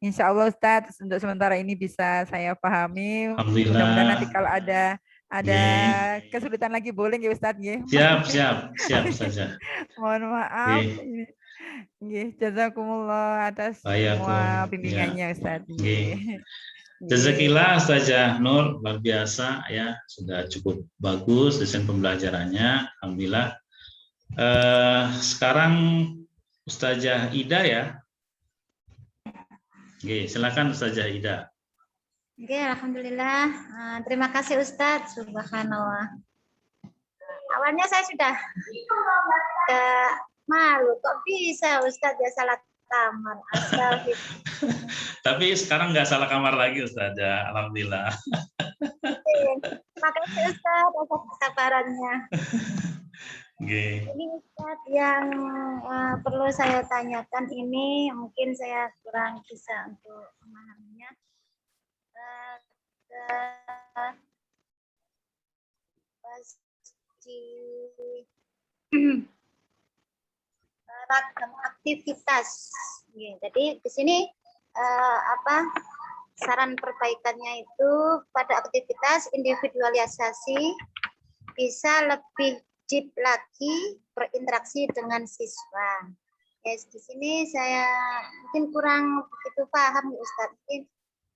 Insya Allah Ustadz, untuk sementara ini bisa saya pahami. Mudah-mudahan nanti kalau ada kesulitan lagi boleh ya Ustadz ya. Siap saja. Mohon maaf. Jazakumullah atas semua bimbingannya Ustadz. Jazakillah Ustazah Nur, luar biasa ya, sudah cukup bagus desain pembelajarannya, alhamdulillah. Sekarang Ustazah Ida ya. Oke, silakan Ustazah Ida. Oke, alhamdulillah. Terima kasih Ustadz. Subhanallah. Awalnya saya sudah malu, kok bisa Ustadz ya salah kamar. Tapi sekarang nggak salah kamar lagi Ustazah, alhamdulillah. Terima kasih Ustadz atas kesabarannya. Ini Ustadz yang perlu saya tanyakan ini mungkin saya kurang bisa untuk memahaminya. Ragam aktivitas. Jadi di sini saran perbaikannya itu pada aktivitas individualisasi bisa lebih lagi berinteraksi dengan siswa. Di sini saya mungkin kurang begitu paham Ustadz. Mungkin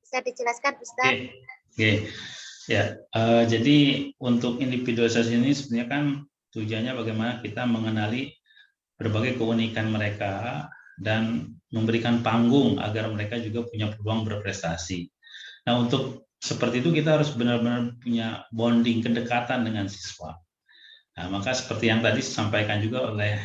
bisa dijelaskan Ustadz. Ya, jadi untuk individualisasi ini sebenarnya kan tujuannya bagaimana kita mengenali berbagai keunikan mereka dan memberikan panggung agar mereka juga punya peluang berprestasi. Nah, untuk seperti itu kita harus benar-benar punya bonding, kedekatan dengan siswa. Nah, maka seperti yang tadi disampaikan juga oleh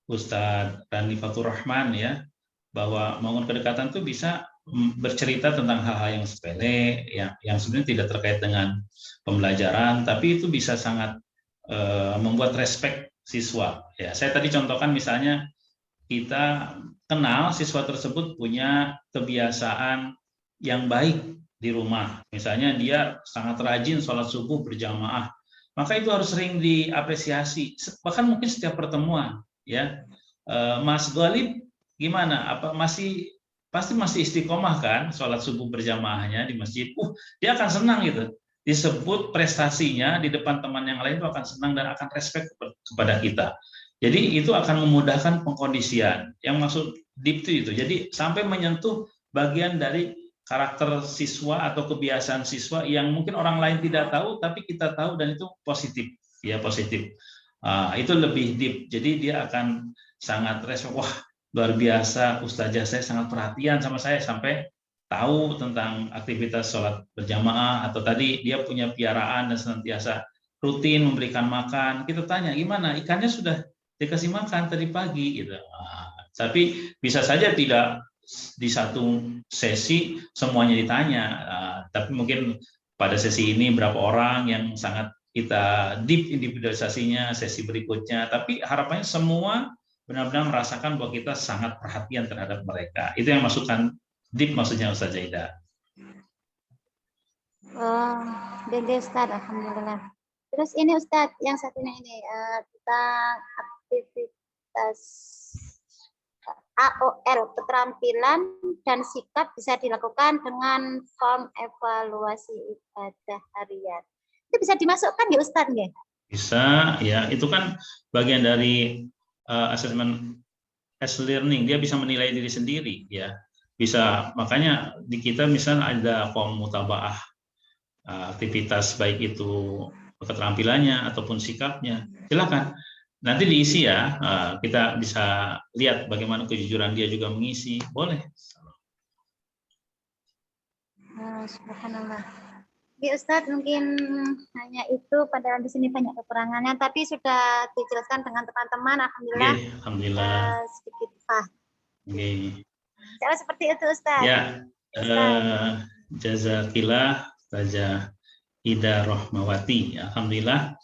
Ustadz Rani Fatur Rahman ya, bahwa membangun kedekatan itu bisa bercerita tentang hal-hal yang sepele, yang sebenarnya tidak terkait dengan pembelajaran, tapi itu bisa sangat membuat respect siswa. Ya, saya tadi contohkan misalnya kita kenal siswa tersebut punya kebiasaan yang baik di rumah. Misalnya dia sangat rajin sholat subuh berjamaah. Maka itu harus sering diapresiasi, bahkan mungkin setiap pertemuan, ya. Mas Ghalib gimana? Pasti masih istiqomah kan sholat subuh berjamaahnya di masjid? Dia akan senang gitu. Disebut prestasinya di depan teman yang lain itu akan senang dan akan respect kepada kita. Jadi itu akan memudahkan pengkondisian. Yang maksud deep itu. Jadi sampai menyentuh bagian dari karakter siswa atau kebiasaan siswa yang mungkin orang lain tidak tahu, tapi kita tahu dan itu positif, ya positif. Itu lebih deep. Jadi dia akan sangat respect. Wah, luar biasa, Ustazah saya sangat perhatian sama saya sampai tahu tentang aktivitas sholat berjamaah atau tadi dia punya piaraan dan senantiasa rutin memberikan makan. Kita tanya gimana ikannya sudah dikasih makan tadi pagi gitu. Tapi bisa saja tidak di satu sesi semuanya ditanya, tapi mungkin pada sesi ini berapa orang yang sangat kita deep individualisasinya sesi berikutnya, tapi harapannya semua benar-benar merasakan bahwa kita sangat perhatian terhadap mereka. Itu yang masukkan deep maksudnya Ustaz Zaida. Oh, Dede Ustaz, alhamdulillah. Terus ini Ustaz, yang satunya ini tentang aktivitas AOL, keterampilan dan sikap bisa dilakukan dengan form evaluasi ibadah harian. Itu bisa dimasukkan ya Ustaz ya? Bisa, ya. Itu kan bagian dari asesmen as learning. Dia bisa menilai diri sendiri, ya. Bisa, makanya di kita misalnya ada form mutabaah aktivitas baik itu keterampilannya ataupun sikapnya. Silakan. Nanti diisi ya, kita bisa lihat bagaimana kejujuran dia juga mengisi. Boleh. Subhanallah. Ya Ustadz, mungkin hanya itu, padahal di sini banyak kekurangannya, tapi sudah dijelaskan dengan teman-teman. Alhamdulillah. Alhamdulillah. Sedikit paham. Cara seperti itu Ustadz. Ya. Jazakillah Ustazah Ida Rohmawati. Alhamdulillah.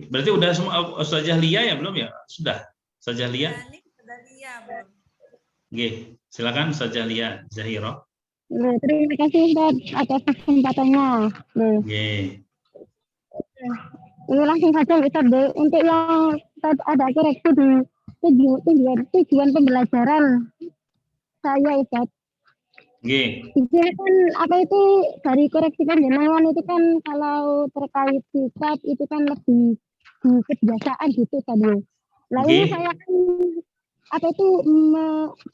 Berarti udah semua. Ustazah Lia ya belum ya? Sudah. Ustazah Lia? Sudah Lia belum. Oke, silakan Ustazah Lia Zahiro. Terima kasih Ustaz atas kesempatannya. Ini langsung saja Ustaz, untuk yang ada koreksi di tujuan pembelajaran saya Ustaz. Jadi kan apa itu dari koreksi panjenengan itu kan kalau terkait sikap itu kan lebih di kebiasaan gitu tadi. Lalu saya kan apa itu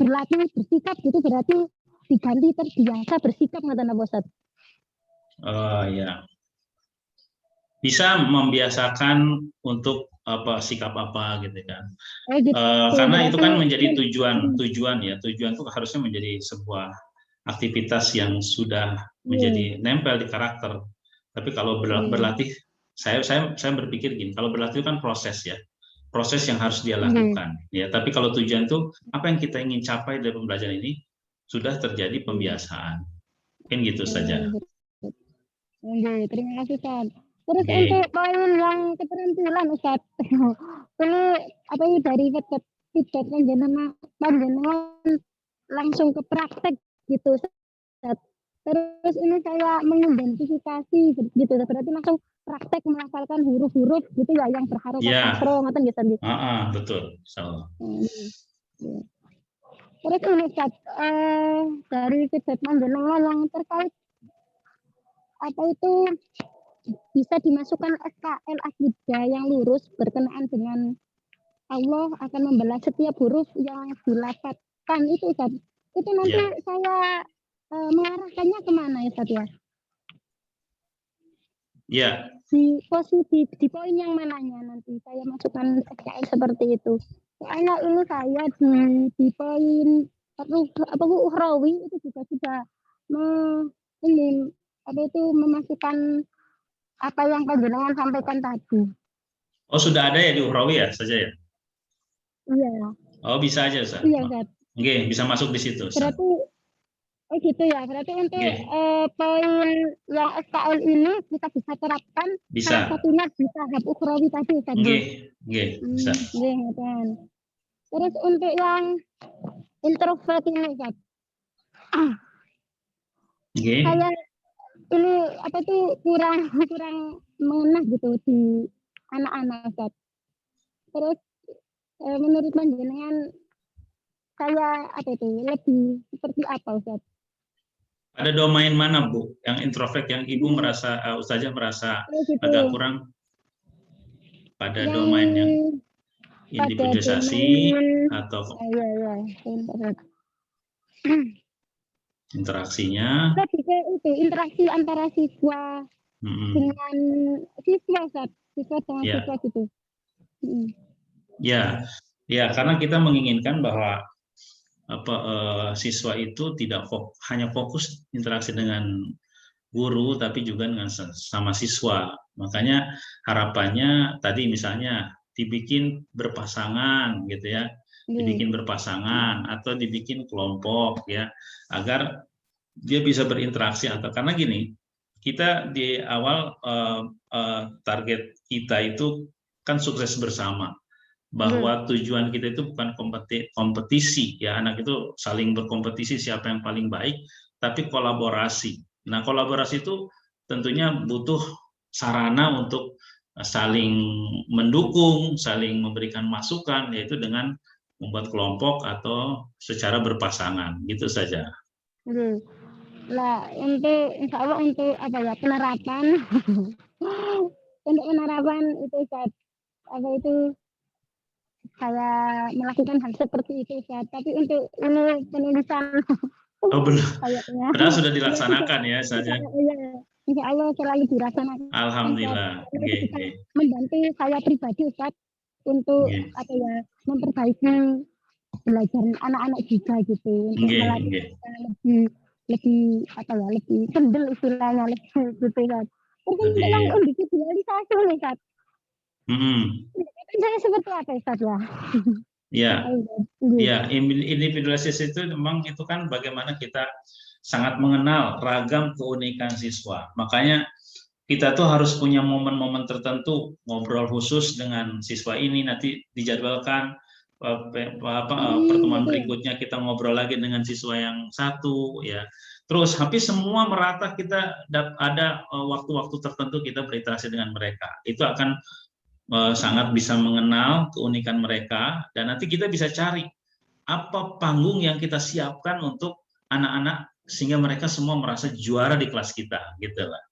berlatih bersikap gitu berarti diganti terbiasa bersikap nggak Ustaz? Oh ya, bisa membiasakan untuk apa sikap apa gitu kan? Karena itu kan menjadi tujuan ya. Tujuan itu harusnya menjadi sebuah aktivitas yang sudah menjadi nempel di karakter. Tapi kalau berlatih, saya berpikir gini, kalau berlatih kan proses ya, proses yang harus dia lakukan. Ya, tapi kalau tujuan itu apa yang kita ingin capai dari pembelajaran ini sudah terjadi pembiasaan. Mungkin gitu saja. Terima kasih Ustaz. Terus untuk poin yang keterampilan Ustaz, ini apa ini dari feedback panjenengan langsung ke praktek gitu Ustaz. Terus ini saya mengidentifikasi gitu, berarti langsung praktek melafalkan huruf-huruf gitu ya yang berharokat kasroh ngoten gitu. Betul. So. Terus ini Ustaz, dari feedback panjenengan yang terkait apa itu bisa dimasukkan SKL akidah yang lurus berkenaan dengan Allah akan membalas setiap huruf yang dilafadzkan itu Ustaz. Itu nanti saya mengarahkannya kemana ya Ustaz ya? Ya. Di poin yang mananya nanti saya masukkan SKL seperti itu. Soalnya ini saya di poin ukhrawi itu juga sudah memasukkan apa yang panjenengan sampaikan tadi. Oh sudah ada ya di ukhrawi ya saja ya? Iya. Oh bisa aja Ustaz. Iya Ustaz. Oke, bisa masuk di situ. Ustaz. Berarti gitu ya. Berarti untuk poin yang SKL ini kita bisa terapkan. Bisa. Salah satunya di tahap ukhrawi tadi Ustaz. Bisa. Terus untuk yang introvert ini Ustaz. Saya ini apa itu kurang mengenah gitu di anak-anak Ustaz. Terus menurut panjenengan saya apa itu lebih seperti apa Ustaz? Ada domain mana Bu yang introvert yang Ibu merasa Ustazah merasa agak kurang pada domain yang individualisasi atau interaksinya? Itu interaksi antara siswa dengan siswa Ustaz, siswa dengan siswa gitu. Ya, karena kita menginginkan bahwa siswa itu tidak hanya fokus interaksi dengan guru, tapi juga dengan sama siswa. Makanya harapannya tadi misalnya dibikin berpasangan gitu ya, dibikin berpasangan atau dibikin kelompok ya, agar dia bisa berinteraksi karena gini, kita di awal target kita itu kan sukses bersama, bahwa tujuan kita itu bukan kompetisi ya, anak itu saling berkompetisi siapa yang paling baik, tapi kolaborasi. Nah, kolaborasi itu tentunya butuh sarana untuk saling mendukung, saling memberikan masukan, yaitu dengan membuat kelompok atau secara berpasangan, gitu saja. Nah, untuk insya Allah untuk apa ya, penerapan untuk penerapan itu apa itu saya melakukan hal seperti itu tapi untuk ini penulisan belum. Padahal sudah dilaksanakan ya saja. Insya Allah selalu dilaksanakan. Alhamdulillah. Membantu saya pribadi Ustaz untuk apa ya, memperbaiki belajar anak-anak juga gitu, untuk lebih apa ya, lebih kendel istilahnya, lebih gitu kan. Mungkin memang individualisasi nih Ustaz. Saya seperti apa Ustaz ya? Ya, individualisasi itu memang itu kan bagaimana kita sangat mengenal ragam keunikan siswa. Makanya kita tuh harus punya momen-momen tertentu ngobrol khusus dengan siswa ini, nanti dijadwalkan pertemuan berikutnya kita ngobrol lagi dengan siswa yang satu ya. Terus hampir semua merata kita ada waktu-waktu tertentu kita berinteraksi dengan mereka. Itu akan sangat bisa mengenal keunikan mereka, dan nanti kita bisa cari apa panggung yang kita siapkan untuk anak-anak sehingga mereka semua merasa juara di kelas kita, gitu lah.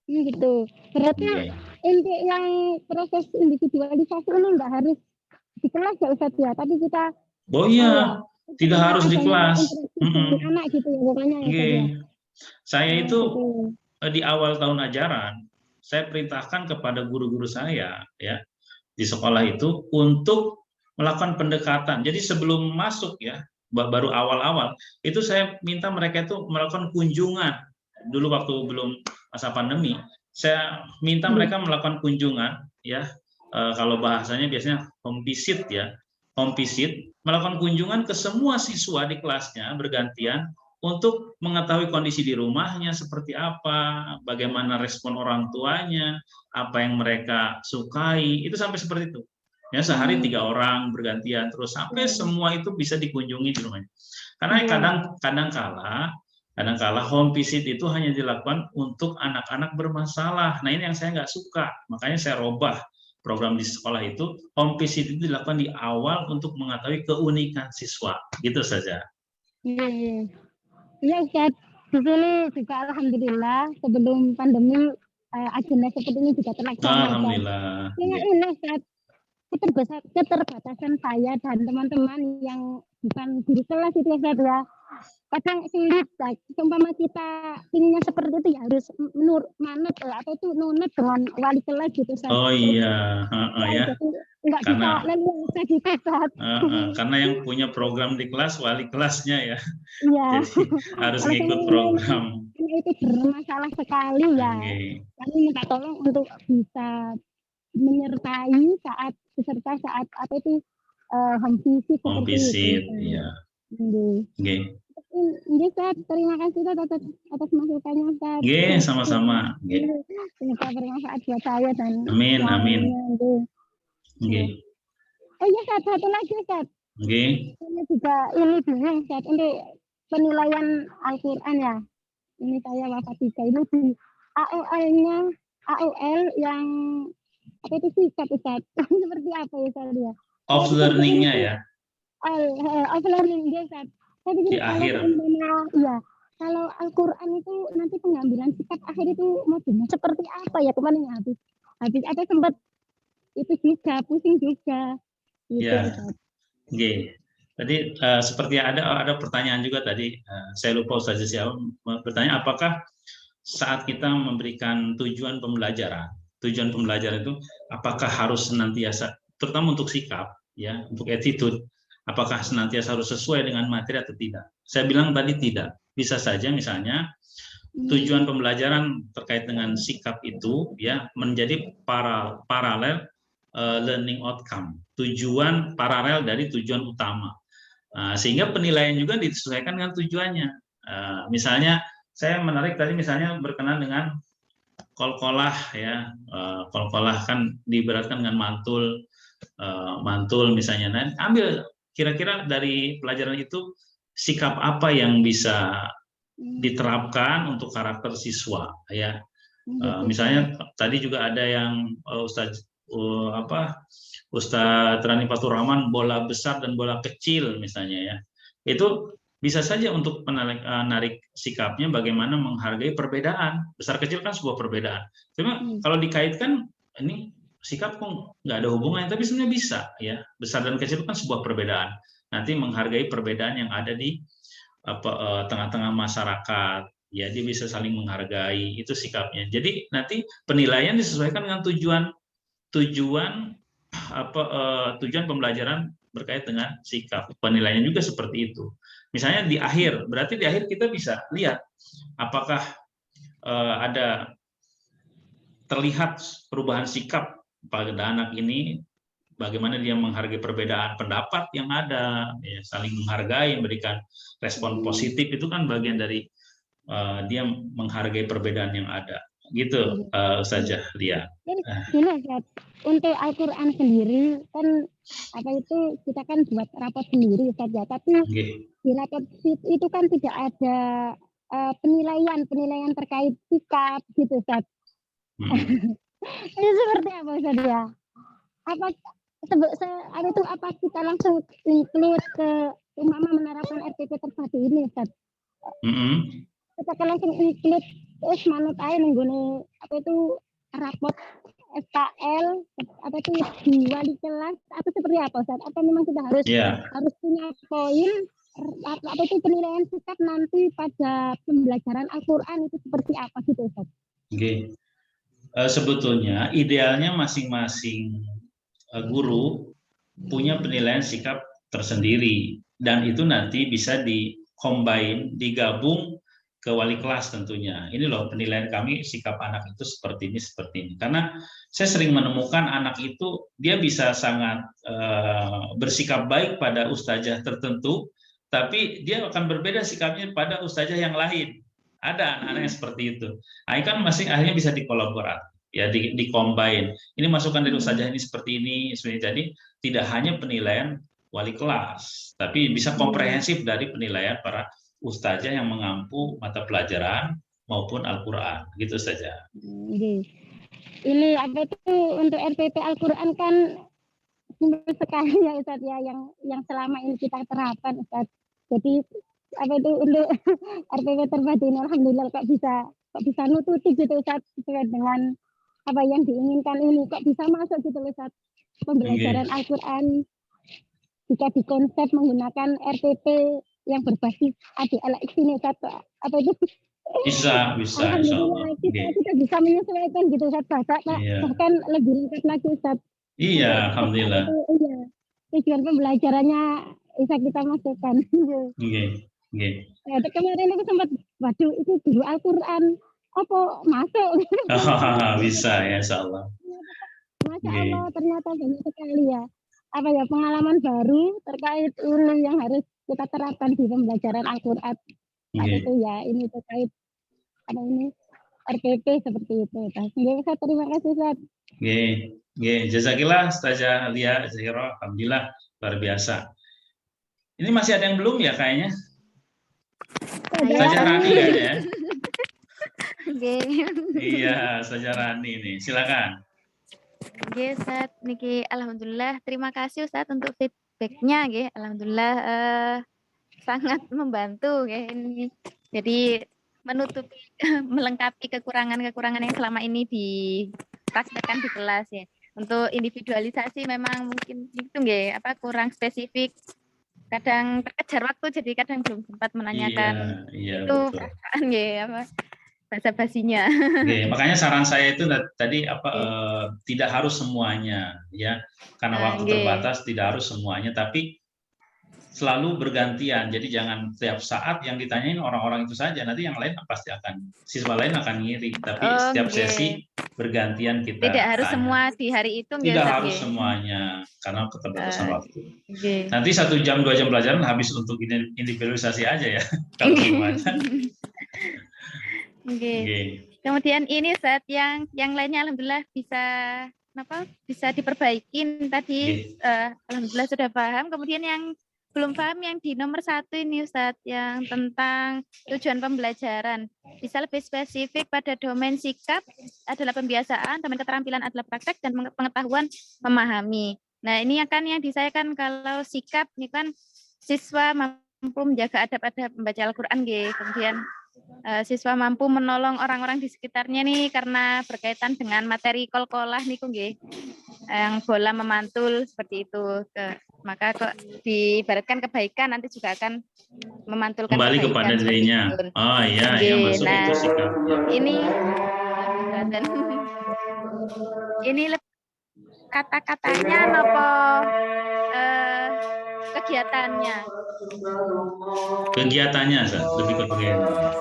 Gitu. Berarti inti yang proses individualisasi ini nggak harus di kelas ya Ustaz ya, tapi kita tidak harus di kelas. Anak gitu ya pokoknya. Saya itu di awal tahun ajaran saya perintahkan kepada guru-guru saya ya di sekolah itu untuk melakukan pendekatan. Jadi sebelum masuk ya, baru awal-awal itu saya minta mereka itu melakukan kunjungan. Dulu waktu belum masa pandemi, saya minta mereka melakukan kunjungan ya. Kalau bahasanya biasanya home visit ya, home visit, melakukan kunjungan ke semua siswa di kelasnya bergantian untuk mengetahui kondisi di rumahnya seperti apa, bagaimana respon orang tuanya, apa yang mereka sukai, itu sampai seperti itu. Ya, sehari 3 orang bergantian terus sampai semua itu bisa dikunjungi di rumahnya. Karena kadang-kala home visit itu hanya dilakukan untuk anak-anak bermasalah. Nah, ini yang saya nggak suka, makanya saya robah program di sekolah itu. Home visit itu dilakukan di awal untuk mengetahui keunikan siswa, gitu saja. Iya Ustaz, di sini juga alhamdulillah sebelum pandemi agenda seperti ini juga terlaksana. Alhamdulillah. Ini Ustaz, keterbatasan saya dan teman-teman yang bukan guru kelas itu Ustaz ya. Kadang sulit, umpama kita inginnya seperti itu ya harus manut atau itu nunut dengan wali kelas gitu Ustaz. Oh iya, ya. Enggak bisa leluasa gitu Ustaz. Karena yang punya program di kelas wali kelasnya ya. Iya. Jadi harus ngikut program. Itu bermasalah sekali ya. Kami minta tolong untuk bisa menyertai saat apa itu home visit seperti itu. Iya. Ustaz, terima kasih atas masukannya Ustaz. Sama-sama. Semoga bermanfaat buat saya dan amin. Oh iya Ustaz, satu lagi Ustaz. Ini juga bingung Ustaz untuk penilaian Al-Quran ya. Ini saya wafat 3 ini di AOL yang apa itu sikap Ustaz? Seperti apa ya Ustaz ya? Off learning-nya ya. Off learning dia Ustaz. Saya pikir di akhir. Kalau Al-Quran itu nanti pengambilan sikap akhir itu modelnya seperti apa ya, kemarin habis ada sempat itu juga pusing juga. Tadi seperti ada pertanyaan juga tadi, saya lupa Ustaz siapa bertanya, apakah saat kita memberikan tujuan pembelajaran itu apakah harus senantiasa, terutama untuk sikap ya, untuk attitude, apakah senantiasa harus sesuai dengan materi atau tidak? Saya bilang tadi tidak. Bisa saja misalnya tujuan pembelajaran terkait dengan sikap itu ya menjadi paralel learning outcome, tujuan paralel dari tujuan utama. Sehingga penilaian juga disesuaikan dengan tujuannya. Misalnya saya menarik tadi misalnya berkenan dengan kolkolah ya, kolkolah kan diibaratkan dengan mantul, mantul misalnya. Nah, ambil kira-kira dari pelajaran itu sikap apa yang bisa diterapkan untuk karakter siswa ya. Misalnya tadi juga ada yang Ustadz Rani Fatur Rahman, bola besar dan bola kecil misalnya ya. Itu bisa saja untuk menarik sikapnya bagaimana menghargai perbedaan. Besar kecil kan sebuah perbedaan. Cuma kalau dikaitkan ini sikap kok nggak ada hubungannya, tapi sebenarnya bisa ya. Besar dan kecil kan sebuah perbedaan. Nanti menghargai perbedaan yang ada di tengah-tengah masyarakat. Ya, dia bisa saling menghargai, itu sikapnya. Jadi nanti penilaian disesuaikan dengan tujuan pembelajaran berkait dengan sikap. Penilaiannya juga seperti itu. Misalnya di akhir, berarti di akhir kita bisa lihat apakah ada terlihat perubahan sikap pada anak ini, bagaimana dia menghargai perbedaan pendapat yang ada, ya, saling menghargai, memberikan respon positif, itu kan bagian dari dia menghargai perbedaan yang ada. Gitu saja, Lia. Gini, untuk Al-Quran sendiri kan kita kan buat rapot sendiri saja, tapi di rapot itu kan tidak ada penilaian terkait sikap gitu, Ustaz. Ini seperti apa, Ustaz ya? Apa kita langsung include ke umpama menerapkan RPP terpadu ini, Ustaz? Kita kan langsung include terus manut aja nenggone rapot SKL di wali kelas atau seperti apa, Ustaz? Apa memang kita harus punya poin penilaian sikap nanti pada pembelajaran Al-Quran itu seperti apa gitu, Ustaz? Sebetulnya idealnya masing-masing guru punya penilaian sikap tersendiri, dan itu nanti bisa digabung ke wali kelas tentunya. Ini loh penilaian kami, sikap anak itu seperti ini. Karena saya sering menemukan anak itu dia bisa sangat bersikap baik pada ustazah tertentu, tapi dia akan berbeda sikapnya pada ustazah yang lain. Ada anak-anak yang seperti itu. Nah, kan akhirnya bisa dikolaborasi, ya, dikombin. Ini masukan dari ustazah ini seperti ini. Jadi tidak hanya penilaian wali kelas, tapi bisa komprehensif dari penilaian para ustazah yang mengampu mata pelajaran maupun Al-Quran, gitu saja. Ini untuk RPP Al-Quran kan simpel sekali ya, Ustaz ya, yang selama ini kita terapkan, Ustaz. Jadi untuk RPP terpadu ini alhamdulillah kok bisa nututi gitu, Ustaz, sesuai dengan apa yang diinginkan ini, kok bisa masuk gitu, Ustaz, pembelajaran Al-Quran jika dikonsep menggunakan RPP yang berbasis ADLX ini, Ustaz. Bisa insyaallah. Kita bisa menyesuaikan gitu, Ustaz, bahkan lebih lengkap lagi, Ustaz. Iya, alhamdulillah. Tujuan pembelajarannya bisa kita masukkan. Kemarin aku sempat, waduh, itu guru Al-Quran apa masuk? Bisa ya, insyaallah. Masya Allah, ternyata banyak sekali ya. Pengalaman baru terkait ini yang harus kita terapkan di pembelajaran Al-Quran. Itu ya, ini terkait RPP seperti itu. Terima kasih, Ustaz. Jazakillah Ustazah Lia Zahira, alhamdulillah luar biasa. Ini masih ada yang belum ya kayaknya? Ustazah Rani kayaknya ya. Iya, Ustazah Rani nih, silakan. Ustaz, niki alhamdulillah terima kasih Ustaz untuk feedbacknya, alhamdulillah sangat membantu ini. Jadi menutupi melengkapi kekurangan-kekurangan yang selama ini dipraktekkan di kelas ya. Untuk individualisasi memang mungkin itu kurang spesifik. Kadang terkejar waktu jadi kadang belum sempat menanyakan itu perasaan basa-basinya. Makanya saran saya itu tadi tidak harus semuanya ya, karena waktu terbatas tidak harus semuanya, tapi selalu bergantian. Jadi jangan setiap saat yang ditanyain orang-orang itu saja, nanti yang lain pasti siswa lain akan ngiri. Tapi setiap sesi bergantian kita tidak harus semua di hari itu. Tidak harus semuanya karena keterbatasan waktu. Nanti 1 jam 2 jam pelajaran habis untuk individualisasi aja ya kalau semuanya. Kemudian ini Ustaz yang lainnya alhamdulillah bisa diperbaikin tadi. Alhamdulillah sudah paham. Kemudian yang belum paham yang di nomor 1 ini Ustaz, yang tentang tujuan pembelajaran. Bisa lebih spesifik pada domain sikap adalah pembiasaan, domain keterampilan adalah praktek, dan pengetahuan memahami. Nah ini akan yang disayangkan kalau sikap ini kan siswa mampu menjaga adab-adab membaca Al-Quran. Kemudian siswa mampu menolong orang-orang di sekitarnya nih karena berkaitan dengan materi kol-kolah nih yang bola memantul seperti itu. Maka kok diibaratkan kebaikan nanti juga akan memantulkan kembali kebaikan kepada dirinya. Oh iya, yang masuk itu sikap. Ini kata-katanya nopo kegiatannya. Kegiatannya, lebih ke kegiatannya.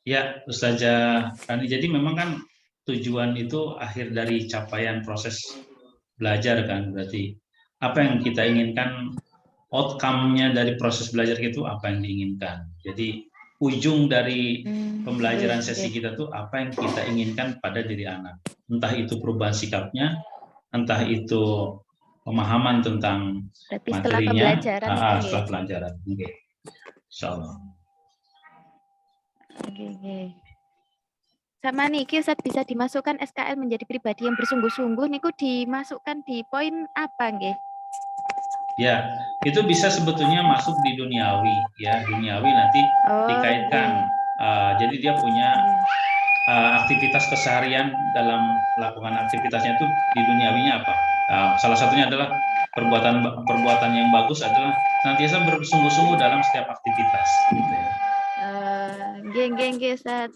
Ya, Ustazah Rani. Jadi memang kan tujuan itu akhir dari capaian proses belajar kan. Berarti apa yang kita inginkan, outcome-nya dari proses belajar itu apa yang diinginkan. Jadi ujung dari pembelajaran sesi kita tuh apa yang kita inginkan pada diri anak. Entah itu perubahan sikapnya, entah itu pemahaman tentang materinya, setelah pelajaran. Oke. Insyaallah. Sama nih, Ustaz, bisa dimasukkan SKL menjadi pribadi yang bersungguh-sungguh niku dimasukkan di poin apa nggih? Ya, itu bisa sebetulnya masuk di duniawi ya, duniawi nanti dikaitkan. Jadi dia punya aktivitas keseharian dalam melakukan aktivitasnya itu di duniawinya apa? Salah satunya adalah perbuatan yang bagus adalah senantiasa bersungguh-sungguh dalam setiap aktivitas. Gitu ya. Ustaz.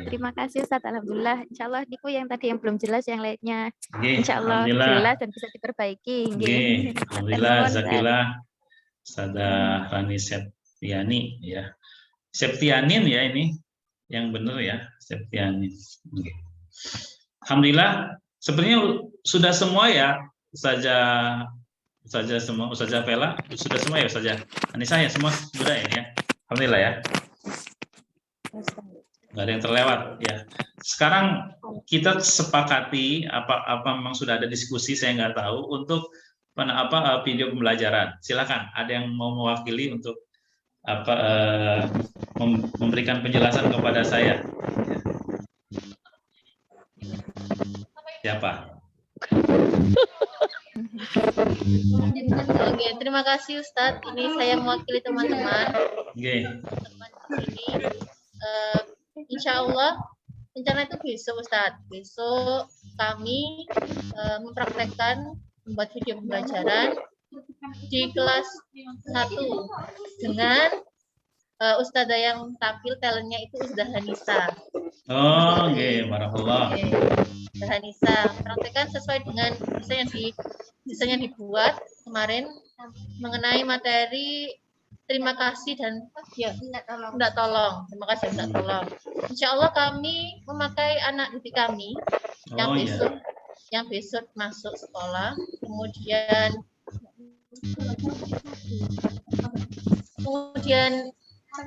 Terima kasih Ustaz. Alhamdulillah. Insyaallah niku yang tadi yang belum jelas, yang lainnya insyaallah jelas dan bisa diperbaiki. Alhamdulillah. Zakillah. Ustazah Rani Septiani ya. Septianin ya ini yang benar ya, Septianin. Alhamdulillah. Sebenarnya sudah semua ya, Ustazah semua, Ustazah Vela sudah semua ya, Ustazah Anissa ya, semua sudah ini ya. Alhamdulillah ya. Nggak ada yang terlewat ya. Sekarang kita sepakati apa memang sudah ada diskusi, saya nggak tahu, untuk video pembelajaran. Silakan, ada yang mau mewakili untuk memberikan penjelasan kepada saya. Siapa? Oke, terima kasih Ustadz. Ini saya mewakili teman-teman. Insya Allah rencana itu besok Ustadz. Besok kami mempraktekkan membuat video pembelajaran di kelas 1 dengan Ustazah yang tampil talentnya itu Ustazah Hanisa. Oh, oke, barakallah. Ustazah Hanisa praktekkan sesuai dengan desain yang dibuat kemarin mengenai materi terima kasih dan ya minta tolong. Terima kasih minta tolong. Insya Allah kami memakai anak didik kami yang besok masuk sekolah, kemudian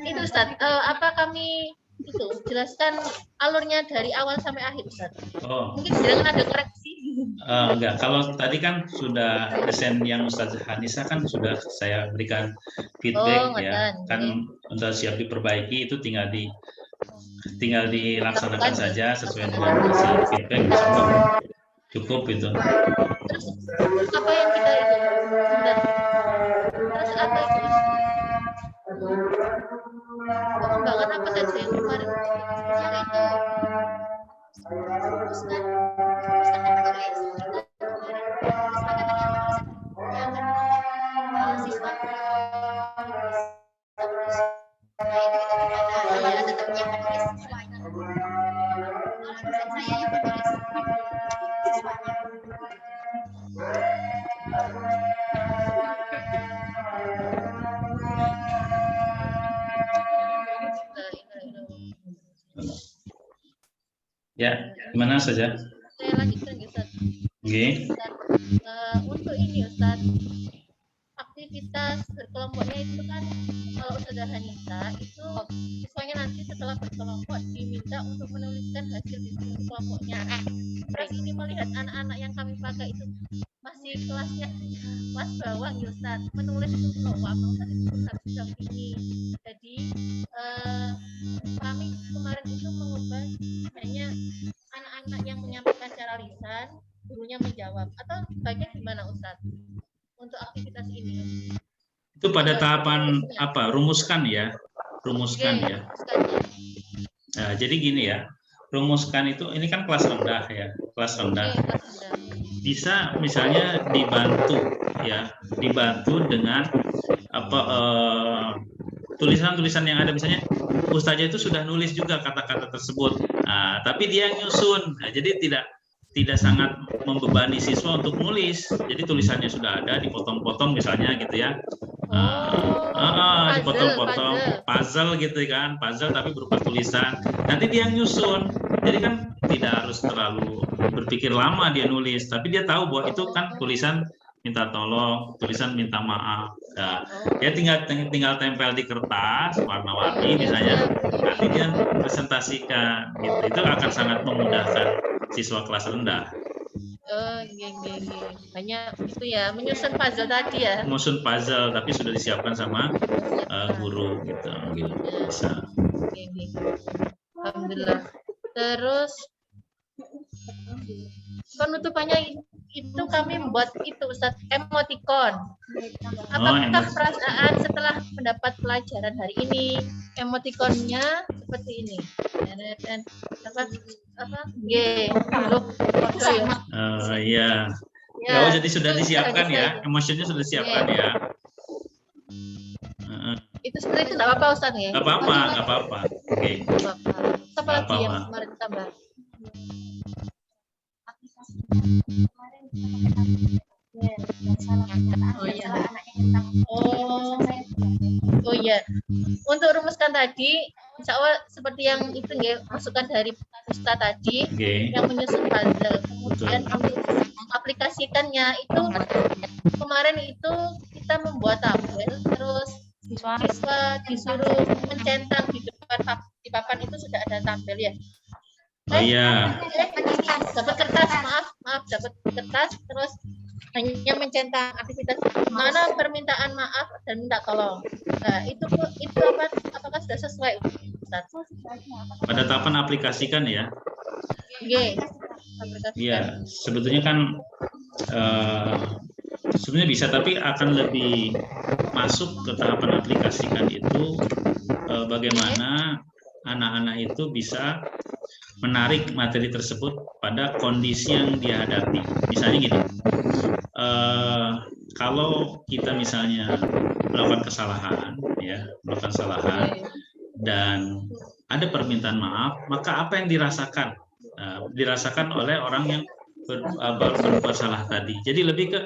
itu Ustaz, apa kami itu jelaskan alurnya dari awal sampai akhir Ustaz. Mungkin silakan ada koreksi. Enggak, kalau tadi kan sudah desain yang Ustaz Hanisa kan sudah saya berikan feedback kan sudah siap diperbaiki, itu tinggal dilaksanakan saja sesuai dengan hasil feedback, cukup itu. Terus apa yang kita itu? Terus apa itu? Pengembangan apa saja yang kemarin itu? Ya, gimana saja? Saya lanjutkan Ustaz. Oke. Untuk ini Ustaz, aktivitas berkelompoknya itu kan kalau Ustazah Hanisa itu siswanya nanti setelah berkelompok diminta untuk menuliskan hasil diskusi kelompoknya. Terus ini melihat anak-anak yang kami pakai itu masih kelasnya kelas bawah ya Ustaz, menulis itu loh Pak Ustaz itu harus dampingi. Jadi kami kemarin itu mengubah hanya anak-anak yang menyampaikan secara lisan, gurunya menjawab, atau bagian gimana Ustaz untuk aktivitas ini? Itu pada tahapan apa? Rumuskan ya. Nah, jadi gini ya, rumuskan itu ini kan kelas rendah ya, kelas rendah. Bisa misalnya dibantu dengan apa tulisan-tulisan yang ada, misalnya Ustazah itu sudah nulis juga kata-kata tersebut, tapi dia nyusun, jadi tidak sangat membebani siswa untuk nulis, jadi tulisannya sudah ada dipotong-potong misalnya gitu ya, dipotong-potong puzzle gitu kan, puzzle tapi berupa tulisan, nanti dia nyusun, jadi kan tidak harus terlalu berpikir lama dia nulis, tapi dia tahu bahwa itu kan tulisan minta tolong, tulisan minta maaf. Nah, dia tinggal tempel di kertas warna-warni misalnya, nanti dia presentasikan. Gitu. Itu akan sangat memudahkan siswa kelas rendah. Hanya itu ya, menyusun puzzle tadi ya. Menyusun puzzle, tapi sudah disiapkan sama guru gitu. Bisa. Alhamdulillah. Terus penutupannya itu kami membuat itu Ustaz, emoticon. Apakah perasaan setelah mendapat pelajaran hari ini emoticonnya seperti ini? Iya. Oh, jadi sudah disiapkan ya, emosinya sudah disiapkan ya. Itu seperti itu nggak apa-apa Ustaz ya? Nggak apa-apa. Oke. Apa lagi yang kemarin ditambah? Oh iya. Untuk rumuskan tadi, insya Allah seperti yang itu ya, masukan dari Ustaz tadi, yang menyusun puzzle. Kemudian aplikasikannya itu kemarin itu kita membuat tabel, terus siswa disuruh mencentang di depan di papan itu sudah ada tabel ya. Oh iya. Dapat kertas, maaf, dapat kertas, terus hanya mencentang aktivitas mana permintaan maaf dan minta tolong. Nah, itu apakah sudah sesuai Ustaz? Pada tahapan aplikasikan ya. Iya, sebetulnya kan sebenarnya bisa, tapi akan lebih masuk ke tahapan aplikasikan itu bagaimana anak-anak itu bisa menarik materi tersebut pada kondisi yang dia hadapi. Misalnya gini, kalau kita misalnya melakukan kesalahan, ya, melakukan kesalahan dan ada permintaan maaf, maka apa yang dirasakan? Dirasakan oleh orang yang berbuat salah tadi. Jadi lebih ke,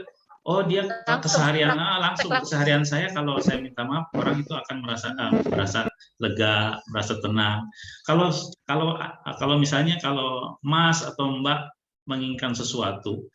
oh dia keseharian langsung keseharian saya kalau saya minta maaf, orang itu akan merasa lega, merasa tenang. Kalau misalnya kalau Mas atau Mbak menginginkan sesuatu,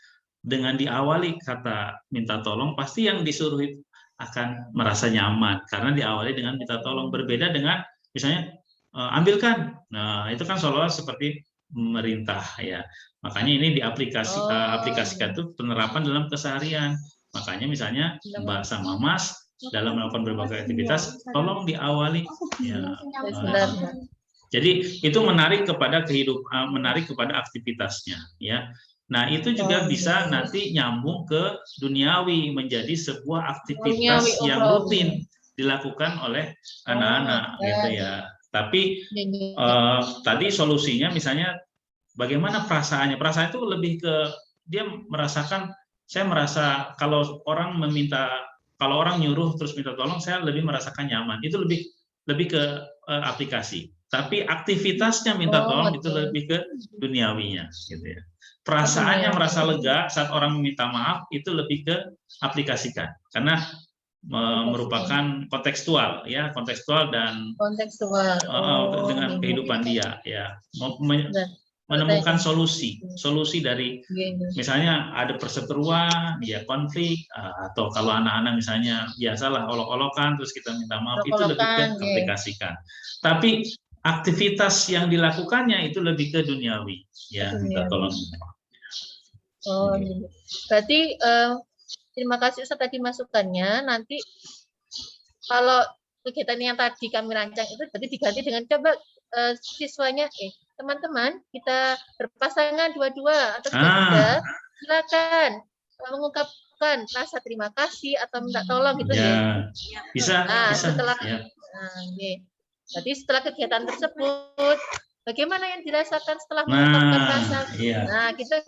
dengan diawali kata minta tolong, pasti yang disuruh itu akan merasa nyaman karena diawali dengan minta tolong. Berbeda dengan misalnya ambilkan, nah itu kan seolah-olah seperti memerintah ya. Makanya ini aplikasikan itu penerapan dalam keseharian. Makanya misalnya Mbak sama Mas dalam melakukan berbagai aktivitas, tolong diawali ya. Jadi itu menarik kepada menarik kepada aktivitasnya ya. Nah, itu juga bisa nanti nyambung ke duniawi, menjadi sebuah aktivitas yang rutin dilakukan oleh anak-anak gitu ya. Tapi tadi solusinya misalnya bagaimana perasaannya? Perasaan itu lebih ke dia merasakan, saya merasa kalau orang nyuruh terus minta tolong, saya lebih merasakan nyaman. Itu lebih ke aplikasi. Tapi aktivitasnya minta tolong itu lebih ke duniawinya gitu ya. Perasaannya merasa lega saat orang meminta maaf itu lebih ke aplikasikan karena merupakan kontekstual ya, kontekstual dan dengan kehidupan dia ya, menemukan solusi dari misalnya ada perseteruan ya, konflik, atau kalau anak-anak misalnya biasalah olok-olokan terus kita minta maaf, itu lebih ke aplikasikan. Tapi aktivitas yang dilakukannya itu lebih ke duniawi ya, minta tolong. Berarti terima kasih Ustaz tadi masukannya. Nanti kalau kegiatan yang tadi kami rancang itu berarti diganti dengan coba siswanya teman-teman kita berpasangan dua-dua atau tiga, silakan mengungkapkan rasa terima kasih atau minta tolong gitu ya. Bisa. Setelah Jadi setelah kegiatan tersebut, bagaimana yang dirasakan setelah mengungkapkan rasa? Nah, kita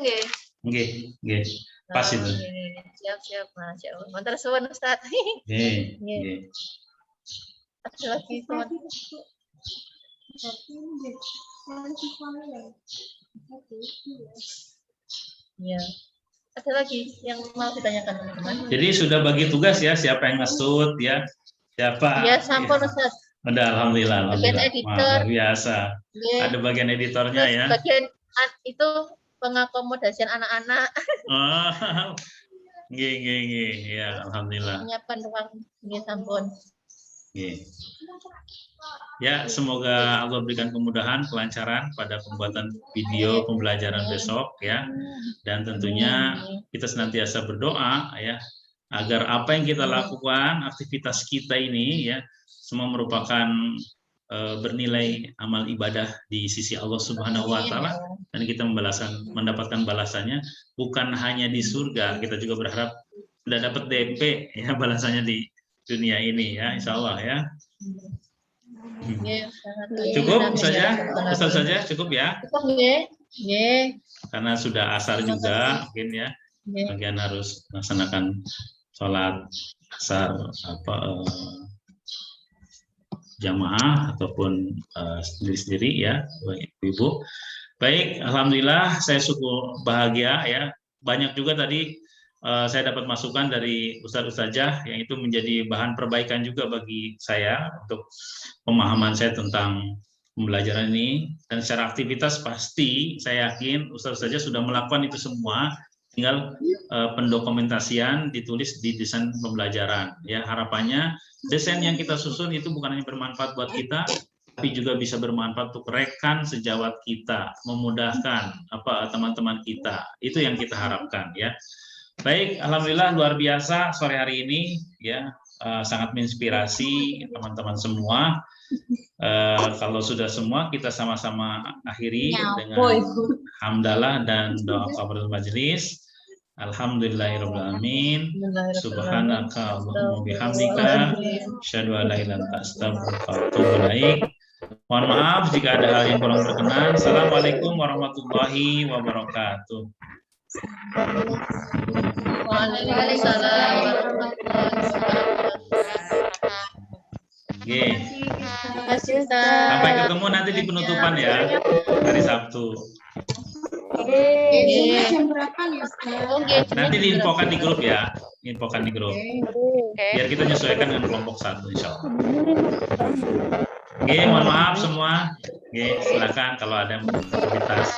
pas itu. Siap, Masya Allah. Mantar suwun Ustaz. Ada lagi teman. Ya. Ada lagi yang mau ditanyakan teman-teman? Jadi sudah bagi tugas ya, siapa yang ngesut ya, siapa? Ya, sampun Ustaz. Alhamdulillah. Bagian editor. Luar biasa. Ada bagian editornya ya. Bagian itu pengakomodasian anak-anak. Ya, alhamdulillah. Menyiapkan ruang sampun. Ya, semoga Allah berikan kemudahan, kelancaran pada pembuatan video pembelajaran besok ya. Dan tentunya kita senantiasa berdoa ya agar apa yang kita lakukan, aktivitas kita ini ya, semua merupakan bernilai amal ibadah di sisi Allah Subhanahu wa taala, dan kita mendapatkan balasannya bukan hanya di surga, kita juga berharap sudah dapat DP ya, balasannya di dunia ini ya, insya Allah ya. Cukup saja, Ustaz saja cukup ya. Karena sudah asar juga mungkin ya, bagian harus melaksanakan sholat asar jamaah ataupun sendiri-sendiri ya, Ibu. Baik, alhamdulillah saya cukup bahagia ya. Banyak juga tadi saya dapat masukan dari Ustaz-Ustazah yang itu menjadi bahan perbaikan juga bagi saya untuk pemahaman saya tentang pembelajaran ini. Dan secara aktivitas pasti saya yakin Ustaz-Ustazah sudah melakukan itu semua. Tinggal pendokumentasian ditulis di desain pembelajaran. Ya, harapannya desain yang kita susun itu bukan hanya bermanfaat buat kita, tapi juga bisa bermanfaat untuk rekan sejawat kita, memudahkan teman-teman kita. Itu yang kita harapkan ya. Baik, alhamdulillah luar biasa sore hari ini ya, sangat menginspirasi teman-teman semua. Kalau sudah semua kita sama-sama akhiri dengan hamdalah dan doa kafaratul majelis. Alhamdulillahirobbilalamin. Subhanaka Allahumma bihamdika asyhadu an la ilaha illa anta astaghfiruka wa atubu ilaik. Mohon maaf jika ada hal yang kurang berkenan. Assalamualaikum warahmatullahi wabarakatuh. Waalaikumsalam. Sampai ketemu nanti di penutupan ya, hari Sabtu. Jam berapa nih, Ustaz? Nanti diinfokan di grup ya, infokan di grup. Biar kita menyesuaikan dengan kelompok 1 insya Allah. Oke, mohon maaf semua. Oke, silakan kalau ada aktivitas.